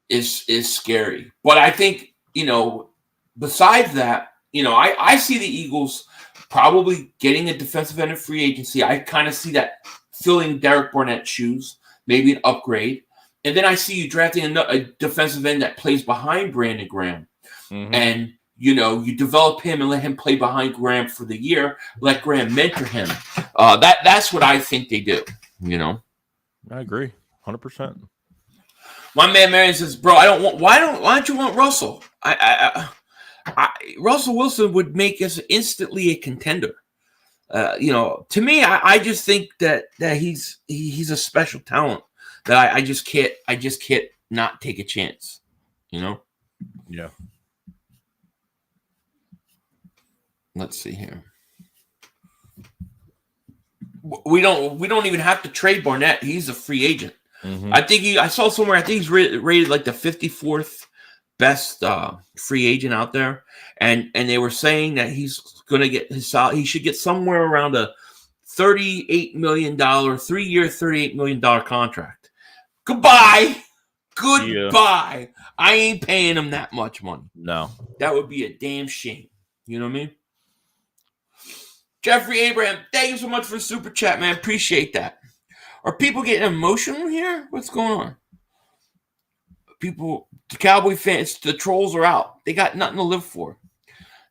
is scary. But I think, you know, besides that, you know, I see the Eagles probably getting a defensive end of free agency. I kind of see that filling Derek Barnett's shoes, maybe an upgrade. And then I see you drafting a defensive end that plays behind Brandon Graham. And, you know, you develop him and let him play behind Graham for the year. Let Graham mentor him. That's what I think they do, you know. I agree. 100%. My man Marion says, "Bro, why don't you want Russell? Russell Wilson would make us instantly a contender. You know, to me, I just think that he's a special talent that I just can't not take a chance. You know? Yeah. Let's see here. We don't even have to trade Barnett. He's a free agent. I think I saw somewhere. I think he's rated like the 54th best free agent out there, and they were saying that he's going to get his salary. He should get somewhere around a $38 million 3-year, $38 million contract. Goodbye. I ain't paying him that much money. No, that would be a damn shame. You know what I mean? Jeffrey Abraham, thank you so much for the super chat, man. Appreciate that. Are people getting emotional here? What's going on? People, the Cowboy fans, the trolls are out. They got nothing to live for.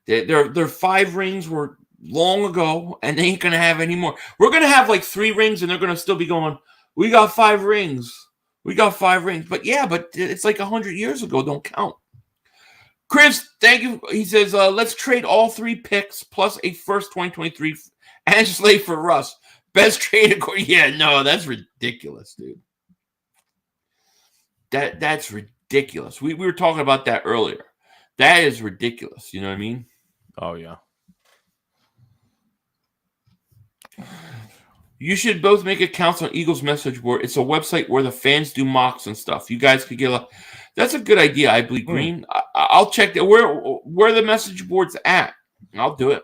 Their 5 rings were long ago, and they ain't going to have any more. We're going to have like 3 rings, and they're going to still be going, we got 5 rings. We got 5 rings. But it's like 100 years ago. Don't count. Chris, thank you. He says, let's trade all 3 picks plus a first 2023 and slate for Russ. Best trade. Yeah, no, that's ridiculous, dude. That's ridiculous. We were talking about that earlier. That is ridiculous. You know what I mean? Oh, yeah. You should both make accounts on Eagles message board. It's a website where the fans do mocks and stuff. You guys could get that's a good idea, I believe, Green. I'll check that. Where the message board's at. I'll do it.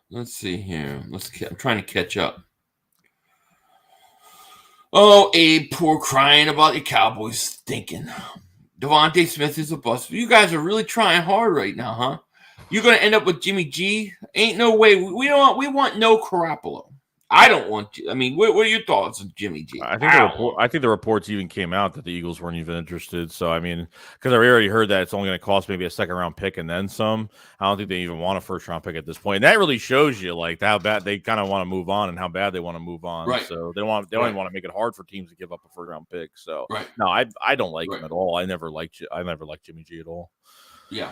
Let's see here. I'm trying to catch up. Oh, Abe, poor crying about the Cowboys stinking. Devontae Smith is a bust. You guys are really trying hard right now, huh? You're going to end up with Jimmy G? Ain't no way. We want no Garoppolo. I don't want to. I mean, what are your thoughts on Jimmy G? I think the reports even came out that the Eagles weren't even interested. So, I mean, because I already heard that it's only going to cost maybe a 2nd-round pick and then some. I don't think they even want a 1st-round pick at this point. And that really shows you, like, how bad they kind of want to move on and how bad they want to move on. Right. So, they don't even want to make it hard for teams to give up a 1st-round pick. So, no, I don't like him at all. I never liked Jimmy G at all. Yeah.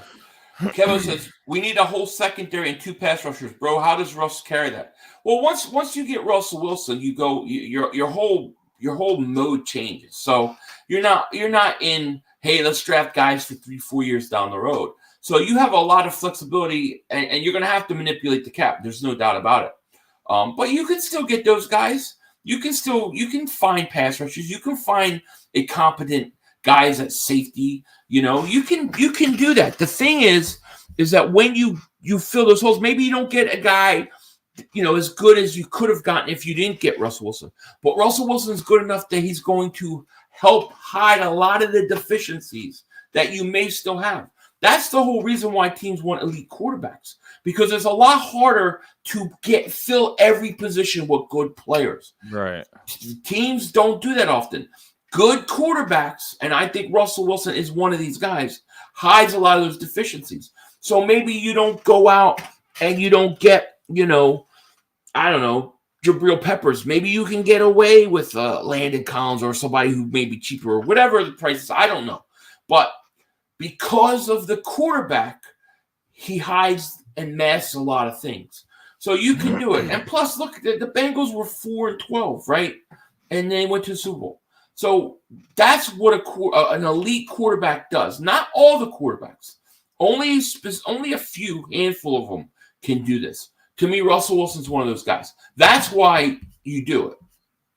Kevin says, we need a whole secondary and 2 pass rushers. Bro, how does Russ carry that? Well, once you get Russell Wilson, you go your whole mode changes. So you're not in, hey, let's draft guys for 3-4 years down the road. So you have a lot of flexibility, and you're going to have to manipulate the cap. There's no doubt about it. But you can still get those guys. You can find pass rushers. You can find a competent guys at safety. You know, you can do that. The thing is that when you fill those holes, maybe you don't get a guy, you know, as good as you could have gotten if you didn't get Russell Wilson. But Russell Wilson is good enough that he's going to help hide a lot of the deficiencies that you may still have. That's the whole reason why teams want elite quarterbacks, because it's a lot harder to fill every position with good players. Right. Teams don't do that often. Good quarterbacks, and I think Russell Wilson is one of these guys, hides a lot of those deficiencies. So maybe you don't go out and you don't get, you know, I don't know, Jabril Peppers. Maybe you can get away with Landon Collins or somebody who may be cheaper or whatever the price is. I don't know. But because of the quarterback, he hides and masks a lot of things. So you can do it. And plus, look, the Bengals were 4-12, right? And they went to the Super Bowl. So that's what an elite quarterback does. Not all the quarterbacks. Only a handful of them can do this. To me, Russell Wilson's one of those guys. That's why you do it.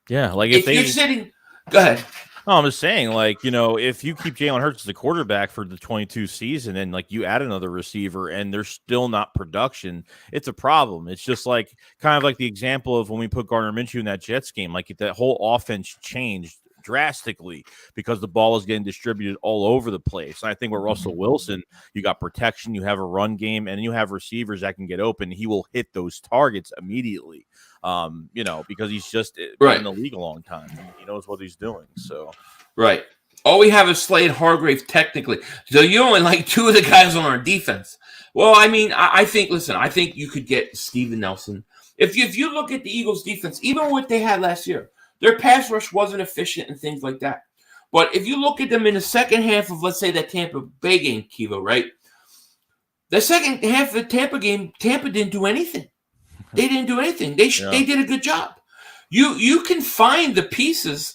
Yeah, like if you're sitting, go ahead. No, I'm just saying, like, you know, if you keep Jalen Hurts as the quarterback for the 22 season and like you add another receiver and there's still not production, it's a problem. It's just like kind of like the example of when we put Gardner Minshew in that Jets game, like that whole offense changed drastically because the ball is getting distributed all over the place. And I think with Russell Wilson, you got protection, you have a run game, and you have receivers that can get open. He will hit those targets immediately. You know, because he's just been in the league a long time. He knows what he's doing. So, right. All we have is Slade Hargrave technically. So you only like two of the guys on our defense. Well, I mean, I think you could get Steven Nelson. If you look at the Eagles defense, even what they had last year, their pass rush wasn't efficient and things like that. But if you look at them in the second half of, let's say, that Tampa Bay game, Kivo, right? The second half of the Tampa game, Tampa didn't do anything. They didn't do anything. They did a good job. You can find the pieces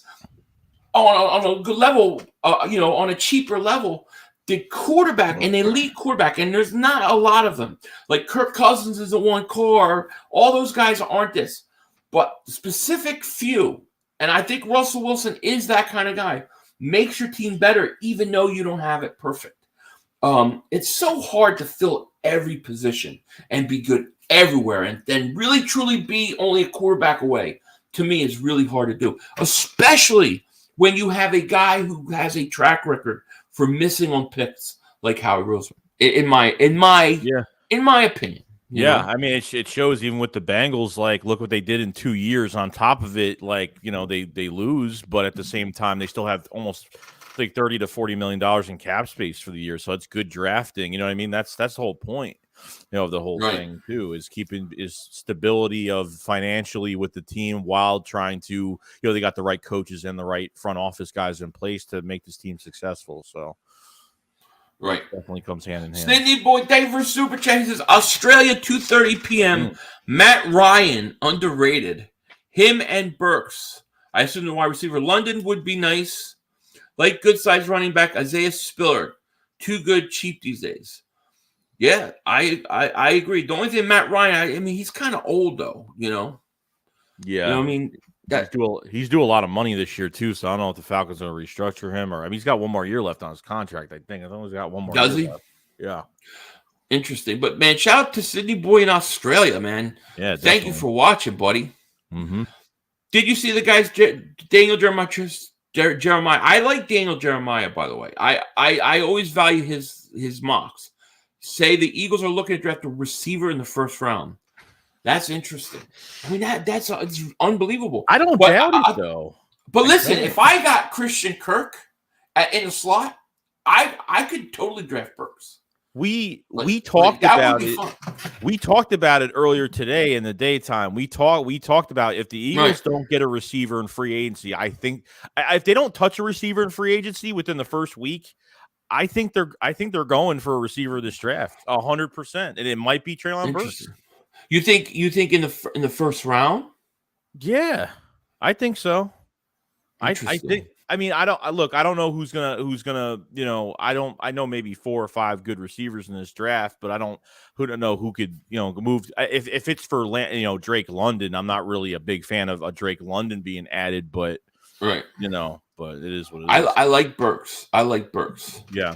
on a good level, on a cheaper level. The quarterback, an elite quarterback, and there's not a lot of them. Like Kirk Cousins is a one car. All those guys aren't this, but specific few. And I think Russell Wilson is that kind of guy. Makes your team better, even though you don't have it perfect. It's so hard to fill every position and be good everywhere and then really truly be only a quarterback away. To me, is really hard to do, especially when you have a guy who has a track record for missing on picks like Howie Roseman. In my opinion. Yeah, I mean, it shows even with the Bengals. Like, look what they did in 2 years. On top of it, like, you know, they lose, but at the same time, they still have almost like $30 to $40 million in cap space for the year. So it's good drafting. You know what I mean? That's the whole point, you know, of the whole thing too, is keeping stability of financially with the team while trying to, you know, they got the right coaches and the right front office guys in place to make this team successful. So. Right. Definitely comes hand in hand. Stingley boy David Super Chat says Australia 2:30 p.m. Matt Ryan underrated. Him and Burks. I assume the wide receiver. London would be nice. Like good size running back Isaiah Spiller. Too good cheap these days. Yeah, I agree. The only thing Matt Ryan, I mean he's kind of old though, you know. Yeah. You know what I mean? He's due a lot of money this year too, so I don't know if the Falcons are going to restructure him or. I mean, he's got one more year left on his contract. I think he's got one more. Does year he? Left. Yeah. Interesting, but man, shout out to Sydney boy in Australia, man. Yeah. Thank you for watching, buddy. Mm-hmm. Did you see the guys Daniel Jeremiah? I like Daniel Jeremiah, by the way. I always value his mocks. Say the Eagles are looking to draft a receiver in the first round. That's interesting. I mean, that's it's unbelievable. I don't doubt it, though. But listen, if I got Christian Kirk in the slot, I could totally draft Burks. We talked about it. We talked about it earlier today in the daytime. We talked about if the Eagles don't get a receiver in free agency, I think if they don't touch a receiver in free agency within the first week, I think they're going for a receiver this draft 100%, and it might be Treylon Burks. You think in the first round? Yeah, I think so. I think. I mean, I don't know who's gonna. You know, I know maybe 4 or 5 good receivers in this draft, but I don't know who could move. If it's for Drake London, I'm not really a big fan of a Drake London being added, but but it is what it is. I like Burks. Yeah.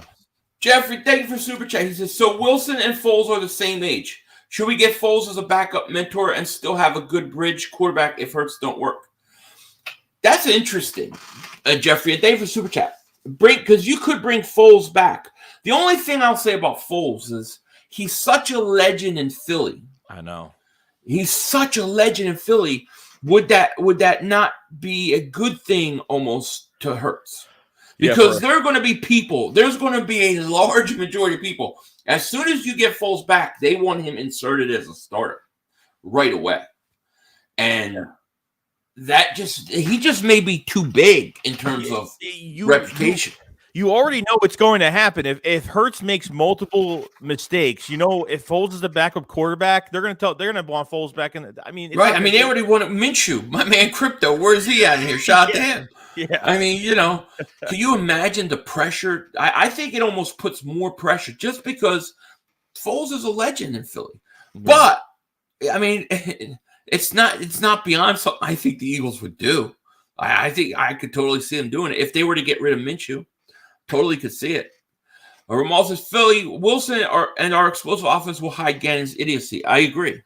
Jeffrey, thank you for super chat. He says so. Wilson and Foles are the same age. Should we get Foles as a backup mentor and still have a good bridge quarterback if Hurts don't work? That's interesting, Jeffrey. Thank you for super chat. Because you could bring Foles back. The only thing I'll say about Foles is he's such a legend in Philly. I know. He's such a legend in Philly. Would that not be a good thing almost to Hurts? Because there are going to be people. There's going to be a large majority of people. As soon as you get Foles back, they want him inserted as a starter right away. And he just may be too big in terms of reputation. You already know what's going to happen. If Hurts makes multiple mistakes, if Foles is the backup quarterback, they're gonna want Foles back in. I mean, Right. I mean, they already wanted Minshew. My man Crypto, where is he at here? Shout out to him. Yeah. I mean, can you imagine the pressure? I think it almost puts more pressure just because Foles is a legend in Philly. Yeah. But I mean, it's not beyond something I think the Eagles would do. I think I could totally see them doing it if they were to get rid of Minshew. Totally could see it. Ramal says Philly Wilson and our explosive offense will hide Gannon's idiocy. I agree.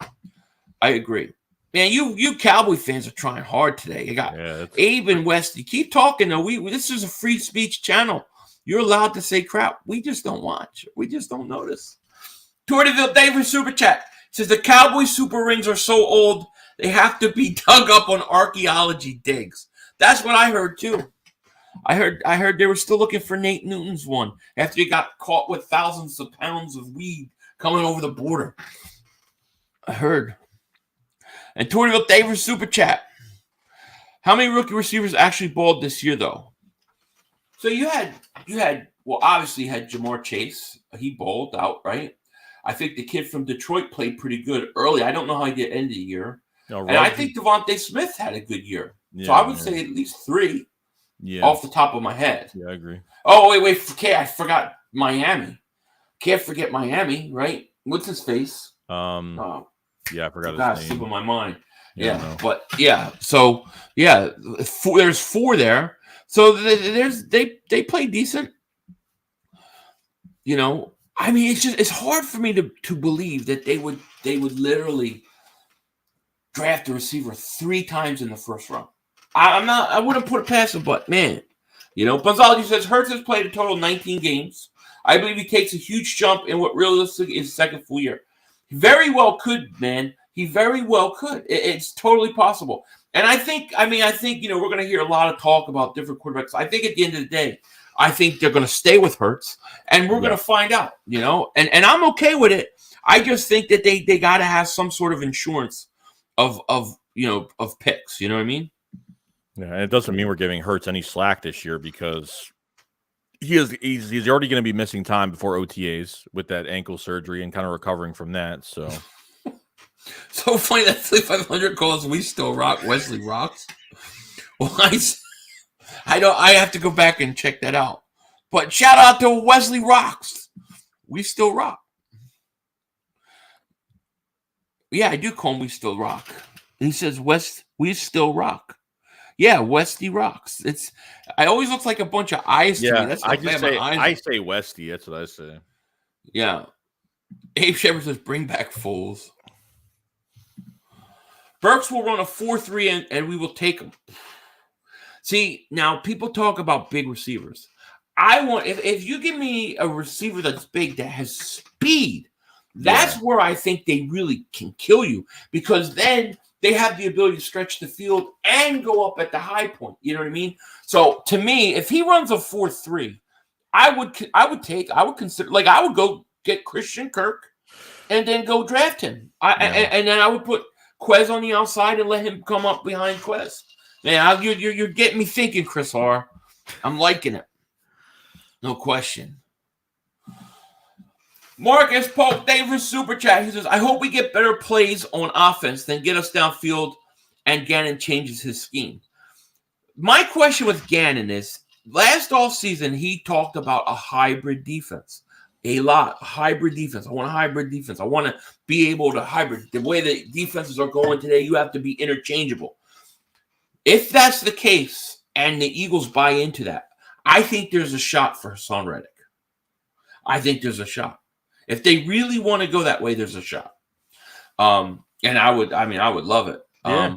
Man, you Cowboy fans are trying hard today. You got Abe and Westy. Keep talking though. This is a free speech channel. You're allowed to say crap. We just don't watch. We just don't notice. Tortiville David Super Chat says the Cowboy super rings are so old they have to be dug up on archaeology digs. That's what I heard too. I heard they were still looking for Nate Newton's one after he got caught with thousands of pounds of weed coming over the border. I heard. And Tortiville Davis Super Chat. How many rookie receivers actually balled this year, though? So you had obviously you had Jamar Chase. He balled out, right? I think the kid from Detroit played pretty good early. I don't know how he did end of the year. And I think Devontae Smith had a good year. So I would say at least 3. Yeah. Off the top of my head. Yeah, I agree. Oh, wait. Okay, I forgot Miami. Can't forget Miami, right? What's his face? Yeah, I forgot his name. Slip of my mind. Yeah. But yeah. So yeah, there's 4 there. So they play decent. I mean, it's hard for me to believe that they would literally draft a receiver 3 times in the first round. I wouldn't put it past him, but man, Buzzology says Hurts has played a total of 19 games. I believe he takes a huge jump in what realistically is his second full year. He very well could, man. He very well could. It's totally possible. And I think we're going to hear a lot of talk about different quarterbacks. I think at the end of the day, I think they're going to stay with Hurts, and we're going to find out, and I'm okay with it. I just think that they got to have some sort of insurance of picks. You know what I mean? Yeah, and it doesn't mean we're giving Hurts any slack this year because he's already going to be missing time before OTAs with that ankle surgery and kind of recovering from that. So funny that 500 calls we still rock. Wesley rocks. Well, I have to go back and check that out. But shout out to Wesley rocks. We still rock. Yeah, I do call him We Still Rock. He says we still rock. Yeah, Westy rocks. I always looks like a bunch of eyes to me. That's I say Westy. That's what I say. Yeah. Abe Shepard says bring back Foles. Burks will run a 4-3 and we will take him. See, now people talk about big receivers. I want if you give me a receiver that's big that has speed, that's where I think they really can kill you because then they have the ability to stretch the field and go up at the high point. You know what I mean? So to me, if he runs a 4-3, I would consider I would go get Christian Kirk and then go draft him. And then I would put Quez on the outside and let him come up behind Quez. Man, you're getting me thinking, Chris R. I'm liking it. No question. Marcus Pope Davis Super Chat. He says, I hope we get better plays on offense than get us downfield and Gannon changes his scheme. My question with Gannon is, last offseason, he talked about a hybrid defense. A hybrid defense. I want a hybrid defense. I want to be able to hybrid. The way the defenses are going today, you have to be interchangeable. If that's the case and the Eagles buy into that, I think there's a shot for Hassan Reddick. I think there's a shot. If they really want to go that way, there's a shot. And I would love it. Yeah.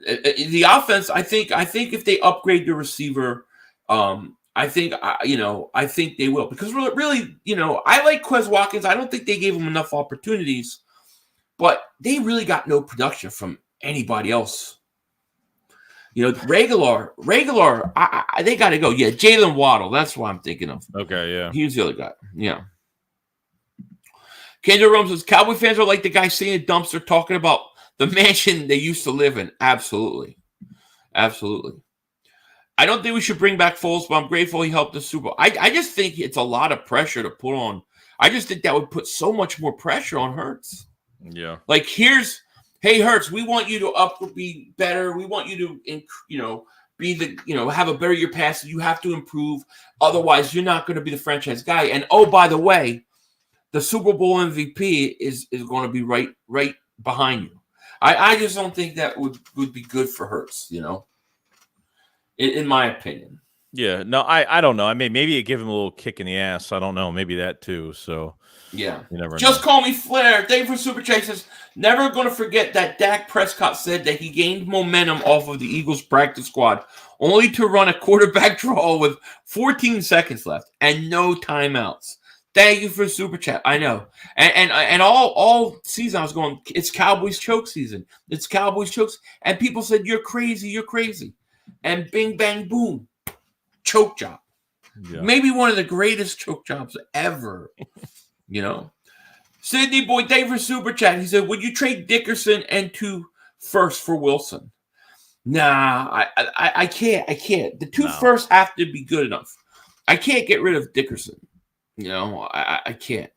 The offense, I think if they upgrade the receiver, I think they will because really, I like Quez Watkins. I don't think they gave him enough opportunities, but they really got no production from anybody else. Regular, they got to go. Yeah, Jalen Waddle. That's what I'm thinking of. Okay, yeah. He's the other guy. Yeah. Kendra Rome says, Cowboy fans are like the guy sitting in a dumpster talking about the mansion they used to live in. Absolutely. Absolutely. I don't think we should bring back Foles, but I'm grateful he helped the Super Bowl. I just think it's a lot of pressure to put on. I just think that would put so much more pressure on Hurts. Yeah. Like, hey, Hurts, we want you to be better. We want you to, be the, have a better year passing. You have to improve. Otherwise, you're not going to be the franchise guy. And, oh, by the way, the Super Bowl MVP is going to be right behind you. I just don't think that would be good for Hurts, in my opinion. Yeah, no, I don't know. I mean, maybe it give him a little kick in the ass. I don't know. Maybe that too. So yeah, you never just know. Call me Flair. Thank you for Super Chat. Says, never going to forget that Dak Prescott said that he gained momentum off of the Eagles practice squad, only to run a quarterback draw with 14 seconds left and no timeouts. Thank you for Super Chat. I know. And all season I was going, it's Cowboys choke season. It's Cowboys chokes. And people said, you're crazy. You're crazy. And bing, bang, boom. Choke job. Yeah. Maybe one of the greatest choke jobs ever. Sydney Boy, thank you for Super Chat. He said, would you trade Dickerson and 2 firsts for Wilson? Nah, I can't. The 2 firsts have to be good enough. I can't get rid of Dickerson. I can't.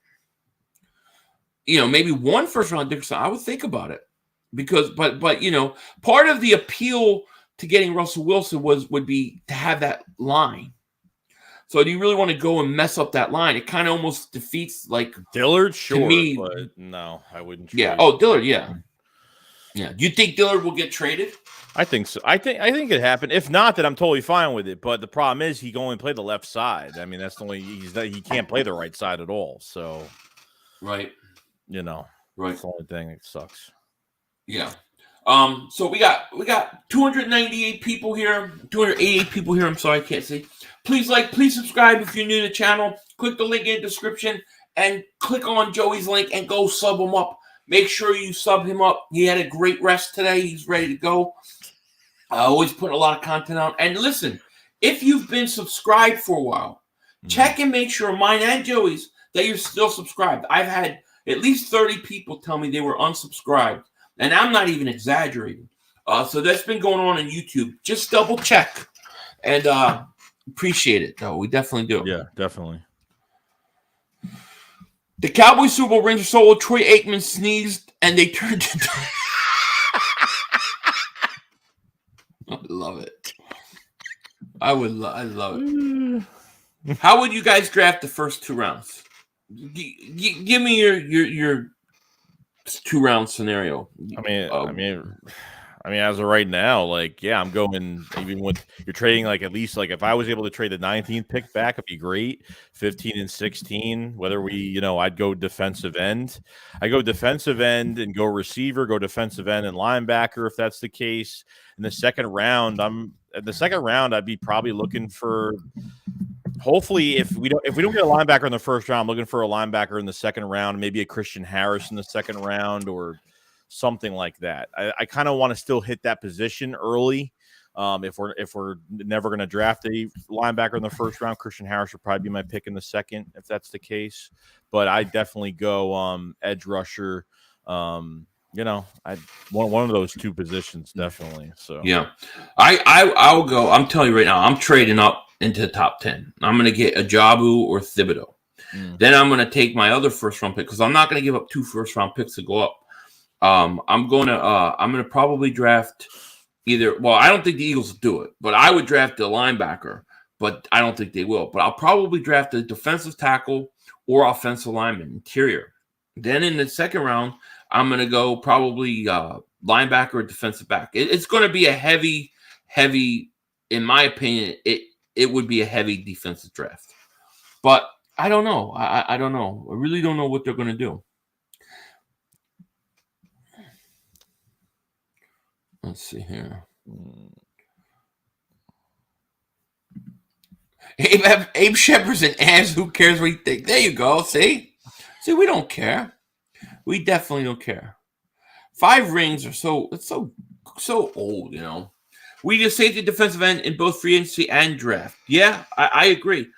Maybe 1 first round Dickerson, I would think about it. Because, but part of the appeal to getting Russell Wilson would be to have that line. So do you really want to go and mess up that line? It kind of almost defeats like Dillard, sure, to me, but no, I wouldn't. Yeah. Oh, Dillard, yeah. Yeah. Do you think Dillard will get traded? I think so. I think it happened. If not, then I'm totally fine with it. But the problem is he can only play the left side. I mean, that's the only he can't play the right side at all. So, right. Right. That's the only thing that sucks. Yeah. So we got 298 people here, 288 people here. I'm sorry, I can't see. Please subscribe if you're new to the channel. Click the link in the description and click on Joey's link and go sub him up. Make sure you sub him up. He had a great rest today. He's ready to go. Always putting a lot of content out. And listen, if you've been subscribed for a while, check and make sure, mine and Joey's, that you're still subscribed. I've had at least 30 people tell me they were unsubscribed. And I'm not even exaggerating. So that's been going on YouTube. Just double check. And appreciate it, though. We definitely do. Yeah, definitely. The Cowboys Super Bowl rings are sold. Troy Aikman sneezed, and they turned into... I love it. I love it. How would you guys draft the first 2 rounds? Give me your 2-round scenario. I mean, as of right now, I'm going even with you're trading at least if I was able to trade the 19th pick back, it'd be great. 15 and 16, whether I'd go defensive end. I go defensive end and go receiver, go defensive end and linebacker if that's the case. In the second round, I'd be probably looking for. Hopefully, if we don't get a linebacker in the first round, I'm looking for a linebacker in the second round, maybe a Christian Harris in the second round or something like that. I kind of want to still hit that position early. If we're never going to draft a linebacker in the first round, Christian Harris would probably be my pick in the second if that's the case. But I definitely go edge rusher. I one of those 2 positions definitely. So yeah, I'll go. I'm telling you right now, I'm trading up into the top 10. I'm going to get Ajabu or Thibodeau. Then I'm going to take my other first round pick because I'm not going to give up 2 first round picks to go up. I'm going to probably draft either. Well, I don't think the Eagles will do it, but I would draft a linebacker, but I don't think they will. But I'll probably draft a defensive tackle or offensive lineman, interior. Then in the second round, I'm going to go probably linebacker or defensive back. It's going to be a heavy, in my opinion, it would be a heavy defensive draft. But I don't know. I don't know. I really don't know what they're going to do. Let's see here. Abe Shepard's an ass. Who cares what you think? There you go. See, we don't care. We definitely don't care. 5 rings are so old, We just safety defensive end in both free agency and draft. Yeah, I agree.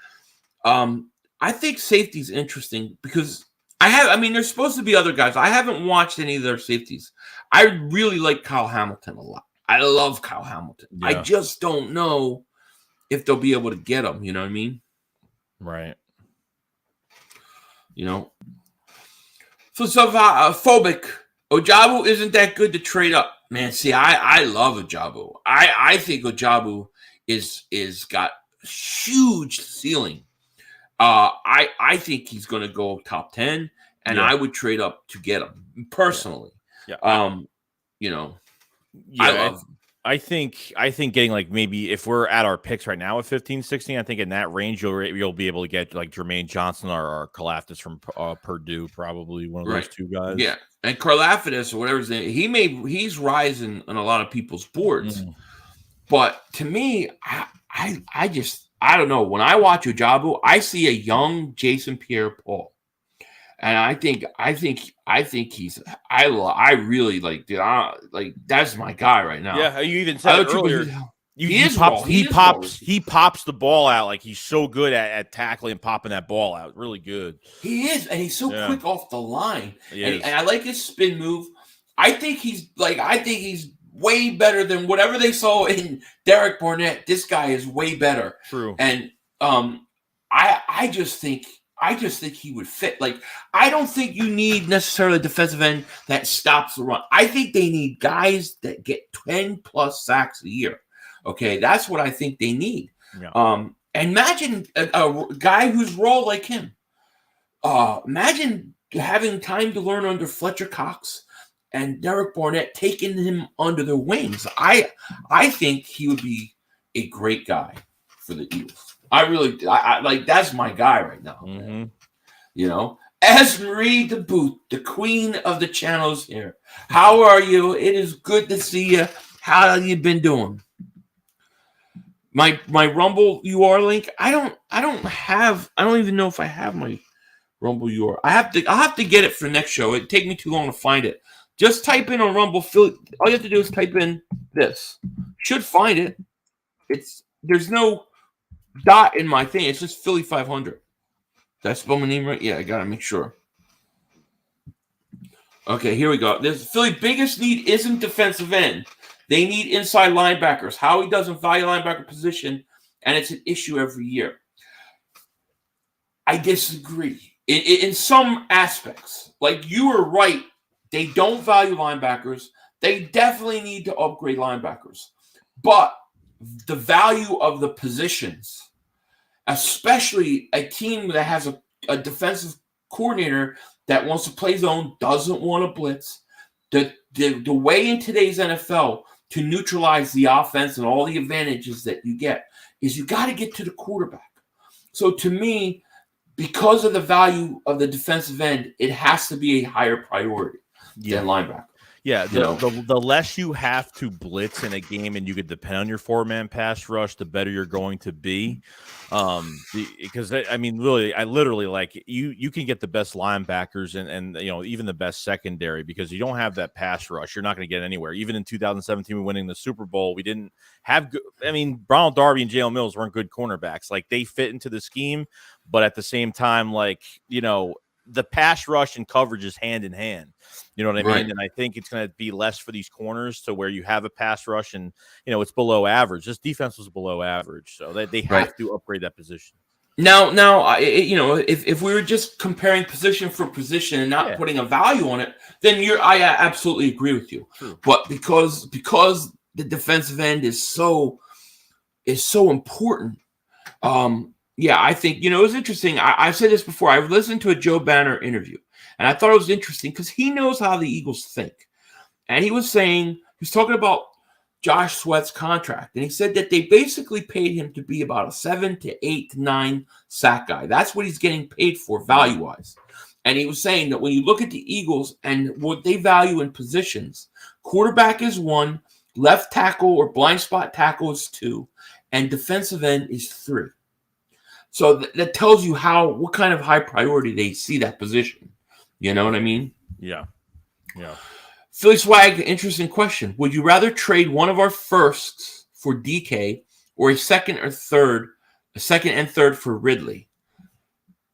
I think safety's interesting because there's supposed to be other guys. I haven't watched any of their safeties. I really like Kyle Hamilton a lot. I love Kyle Hamilton. Yeah. I just don't know if they'll be able to get him. You know what I mean? Right. You know. Phobic. Ojabu isn't that good to trade up, man. See, I love Ojabu. I think Ojabu is got huge ceiling. I think he's going to go top 10, and I would trade up to get him personally. Yeah. You know, yeah, I love him. I think getting like maybe if we're at our picks right now at 15, 16, I think in that range you'll be able to get like Jermaine Johnson or Kalafdis from Purdue, probably one of those two guys. Yeah, and Karlaftis or whatever his name, he's rising on a lot of people's boards. But to me, I don't know. When I watch Ojabu, I see a young Jason Pierre-Paul. And I think he's I really like that's my guy right now. Yeah, you even said it earlier. He pops the ball out like he's so good at tackling and popping that ball out. Really good. He is, and he's so quick off the line. And I like his spin move. I think he's way better than whatever they saw in Derek Barnett. This guy is way better. True. And I just think he would fit. Like, I don't think you need necessarily a defensive end that stops the run. I think they need guys that get 10 plus sacks a year. Okay, that's what I think they need. Yeah. Imagine a guy who's raw like him. Imagine having time to learn under Fletcher Cox and Derek Barnett, taking him under their wings. I think he would be a great guy for the Eagles. I like, that's my guy right now. Mm-hmm. You know, Esmery DeBoot, the queen of the channels here. How are you? It is good to see you. How you been doing? My Rumble UR link. I don't even know if I have my Rumble UR. I'll have to get it for next show. It'd take me too long to find it. Just type in on Rumble Philly. All you have to do is type in this. Should find it. There's no dot in my thing. It's just Philly 500. Did I spell my name right? Yeah, I gotta make sure. Okay, here we go. This Philly biggest need isn't defensive end. They need inside linebackers. Howie doesn't value linebacker position, and it's an issue every year. I disagree. In some aspects, like you were right, they don't value linebackers. They definitely need to upgrade linebackers. But the value of the positions, especially a team that has a defensive coordinator that wants to play zone, doesn't want to blitz. The way in today's NFL to neutralize the offense and all the advantages that you get is you got to get to the quarterback. So to me, because of the value of the defensive end, it has to be a higher priority than linebacker. Yeah, the less you have to blitz in a game and you could depend on your four-man pass rush, the better you're going to be. Because I mean, literally, like you can get the best linebackers and even the best secondary because you don't have that pass rush. You're not going to get anywhere. Even in 2017, when winning the Super Bowl, we didn't have good. I mean, Ronald Darby and Jalen Mills weren't good cornerbacks. Like they fit into the scheme, but at the same time, the pass rush and coverage is hand in hand. You know what I mean? Right. And I think it's going to be less for these corners to where you have a pass rush and, it's below average. This defense was below average. So they have to upgrade that position. Now, if we were just comparing position for position and not putting a value on it, then I absolutely agree with you. True. But because the defensive end is so important, I think, it was interesting. I've said this before. I've listened to a Joe Banner interview, and I thought it was interesting because he knows how the Eagles think. And he was talking about Josh Sweat's contract, and he said that they basically paid him to be about a 7 to 8 to 9 sack guy. That's what he's getting paid for value-wise. And he was saying that when you look at the Eagles and what they value in positions, quarterback is 1, left tackle or blind spot tackle is 2, and defensive end is 3. So that tells you what kind of high priority they see that position. You know what I mean? Yeah. Yeah. Philly Swag, interesting question. Would you rather trade one of our firsts for DK or a second and third for Ridley?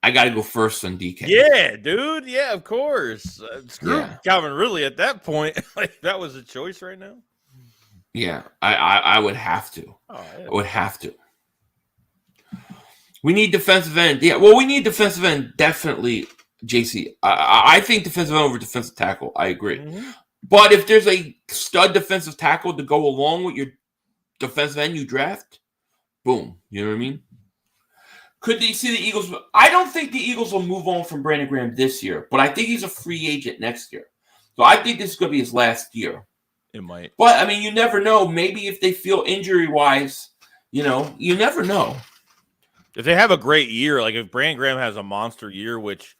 I got to go first on DK. Yeah, dude. Yeah, of course. Screw Calvin Ridley at that point. That was a choice right now. Yeah, I would have to. Oh, yeah. I would have to. We need defensive end. Yeah, well, we need defensive end, definitely, JC. I think defensive end over defensive tackle. I agree. Mm-hmm. But if there's a stud defensive tackle to go along with your defensive end you draft, boom. You know what I mean? Could you see the Eagles? I don't think the Eagles will move on from Brandon Graham this year, but I think he's a free agent next year. So I think this is going to be his last year. It might. But, I mean, you never know. Maybe if they feel injury-wise, you never know. If they have a great year, like if Brandon Graham has a monster year, which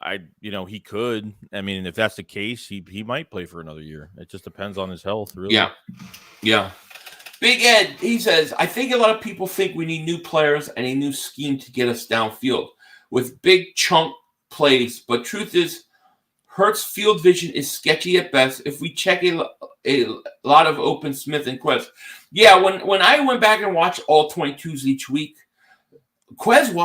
he could. I mean, if that's the case, he might play for another year. It just depends on his health, really. Yeah. Big Ed, he says, I think a lot of people think we need new players and a new scheme to get us downfield with big chunk plays. But truth is, Hurts' field vision is sketchy at best. If we check a lot of open Smith and Quez. Yeah, when I went back and watched all 22s each week, Quez,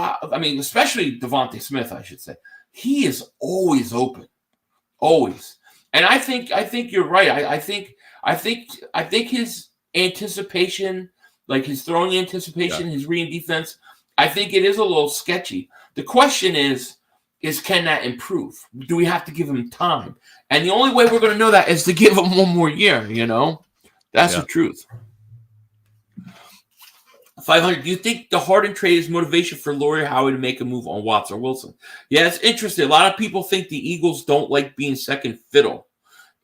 especially Devontae Smith, I should say, he is always open, always. And I think you're right. I think his anticipation, like his throwing anticipation, his reading defense, I think it is a little sketchy. The question is can that improve? Do we have to give him time? And the only way we're going to know that is to give him one more year. That's the truth. 500. Do you think the Harden trade is motivation for Laurie Howie to make a move on Watts or Wilson? Yeah, it's interesting. A lot of people think the Eagles don't like being second fiddle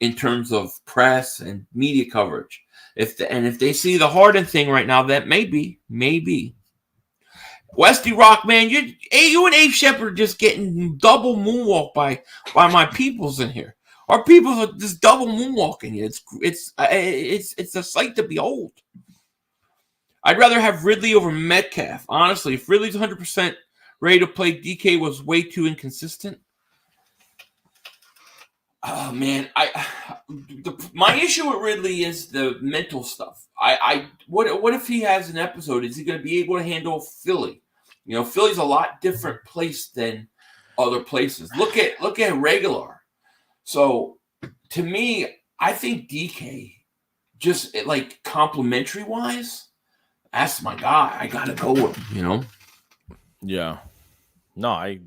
in terms of press and media coverage. If they see the Harden thing right now, that maybe. Westy Rock, man, you and Abe Shepard just getting double moonwalk by my peoples in here. Our peoples are just double moonwalking. It's a sight to behold. I'd rather have Ridley over Metcalf. Honestly, if Ridley's 100% ready to play, DK was way too inconsistent. Oh, man. My issue with Ridley is the mental stuff. What if he has an episode? Is he going to be able to handle Philly? Philly's a lot different place than other places. Look at Regular. So, to me, I think DK, just like complimentary-wise, that's my guy. I got to go with him, Yeah. No, I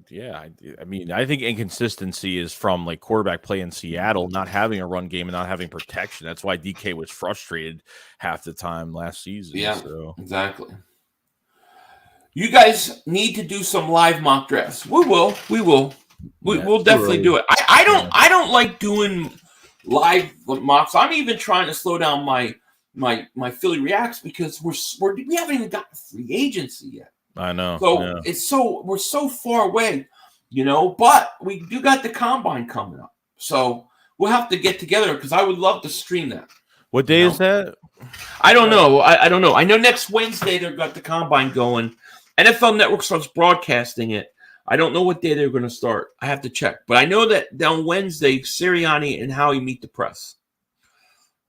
mean, I think inconsistency is from like quarterback play in Seattle, not having a run game and not having protection. That's why DK was frustrated half the time last season. Yeah, so. Exactly. You guys need to do some live mock drafts. We will. We'll definitely do it. I don't like doing live mocks. I'm even trying to slow down my Philly reacts because we haven't even gotten free agency yet. I know. So we're so far away, but we do got the combine coming up. So we'll have to get together because I would love to stream that. What day is that? I don't know. I don't know. I know next Wednesday they've got the combine going. NFL Network starts broadcasting it. I don't know what day they're going to start. I have to check. But I know that on Wednesday, Sirianni and Howie meet the press.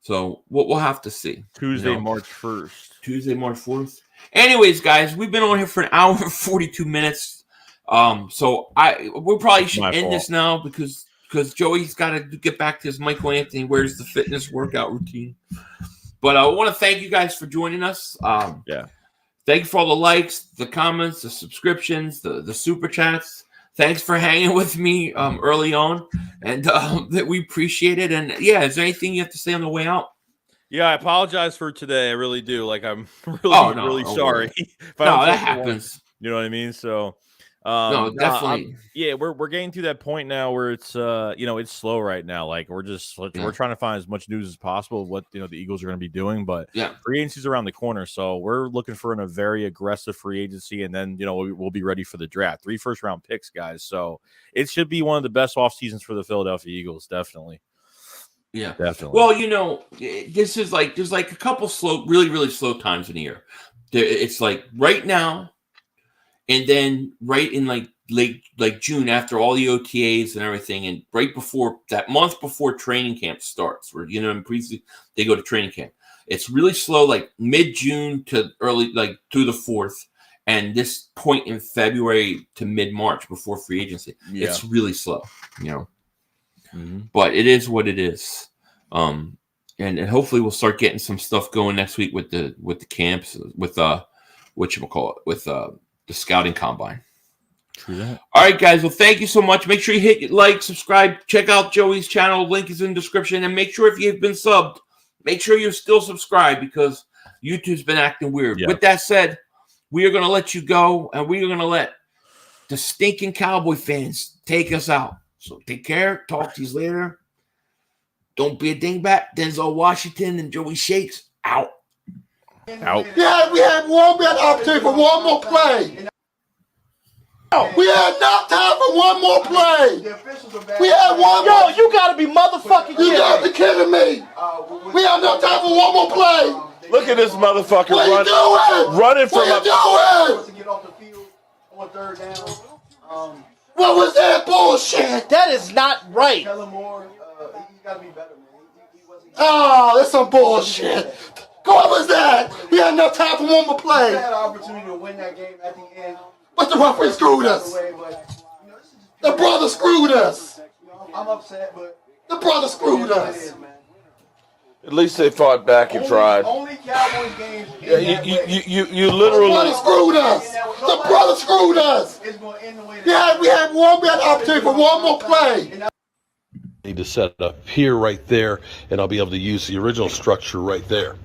So we'll have to see. Tuesday, March 1st. Tuesday, March 4th. Anyways, guys, we've been on here for an hour and 42 minutes. So we probably should end this now because Joey's got to get back to his Michael Anthony. Where's the fitness workout routine? But I want to thank you guys for joining us. Thank you for all the likes, the comments, the subscriptions, the super chats. Thanks for hanging with me early on, and that we appreciate it. And is there anything you have to say on the way out? Yeah, I apologize for today. I really do. Like, I'm really sorry. That happens. You know what I mean? So, definitely. We're getting to that point now where it's it's slow right now. Like we're trying to find as much news as possible of what the Eagles are going to be doing. But free agency's around the corner, so we're looking for a very aggressive free agency, and then we'll be ready for the draft. 3 first-round picks, guys. So it should be one of the best off seasons for the Philadelphia Eagles, definitely. Yeah, definitely. Well, this is there's a couple really, really slow times in the year. It's like right now, and then right in late June after all the OTAs and everything, and right before that month before training camp starts, where they go to training camp. It's really slow, like mid-June to early through the 4th, and this point in February to mid-March before free agency. Yeah. It's really slow, Mm-hmm. But it is what it is, and hopefully we'll start getting some stuff going next week with the camps with the scouting combine. True that. All right, guys. Well, thank you so much. Make sure you hit like, subscribe, check out Joey's channel. Link is in the description. And make sure if you've been subbed, make sure you're still subscribed because YouTube's been acting weird. Yeah. With that said, we are going to let you go, and we are going to let the stinking Cowboy fans take us out. So take care. Talk to you later. Don't be a dingbat. Denzel Washington and Joey Shakes out. Out. Yeah, we had opportunity for one more play. We had enough time for one more play. We had one more. Yo, you gotta be motherfucking You kidding gotta me. be kidding me. We had enough time for one more play. Look at this motherfucker What are you doing? running from What a. are you doing? To get off the field on third down. What was that bullshit? That is not right. Kellen Moore, he's got to be better, man. He wasn't. Oh, that's some bullshit. What was that? We had enough time for one more He play. had an opportunity to win that game at the end. But the referee screwed us. Away, but, you know, this is just The brother screwed us. You know, I'm upset, but The brother screwed it is what it us. is, man. At least they fought back and tried. Only Cowboys games. Yeah, you The brother literally. screwed us. The brother screwed us. It's going to end the way that Yeah, we had opportunity for one more play. Need to set it up here right there, and I'll be able to use the original structure right there.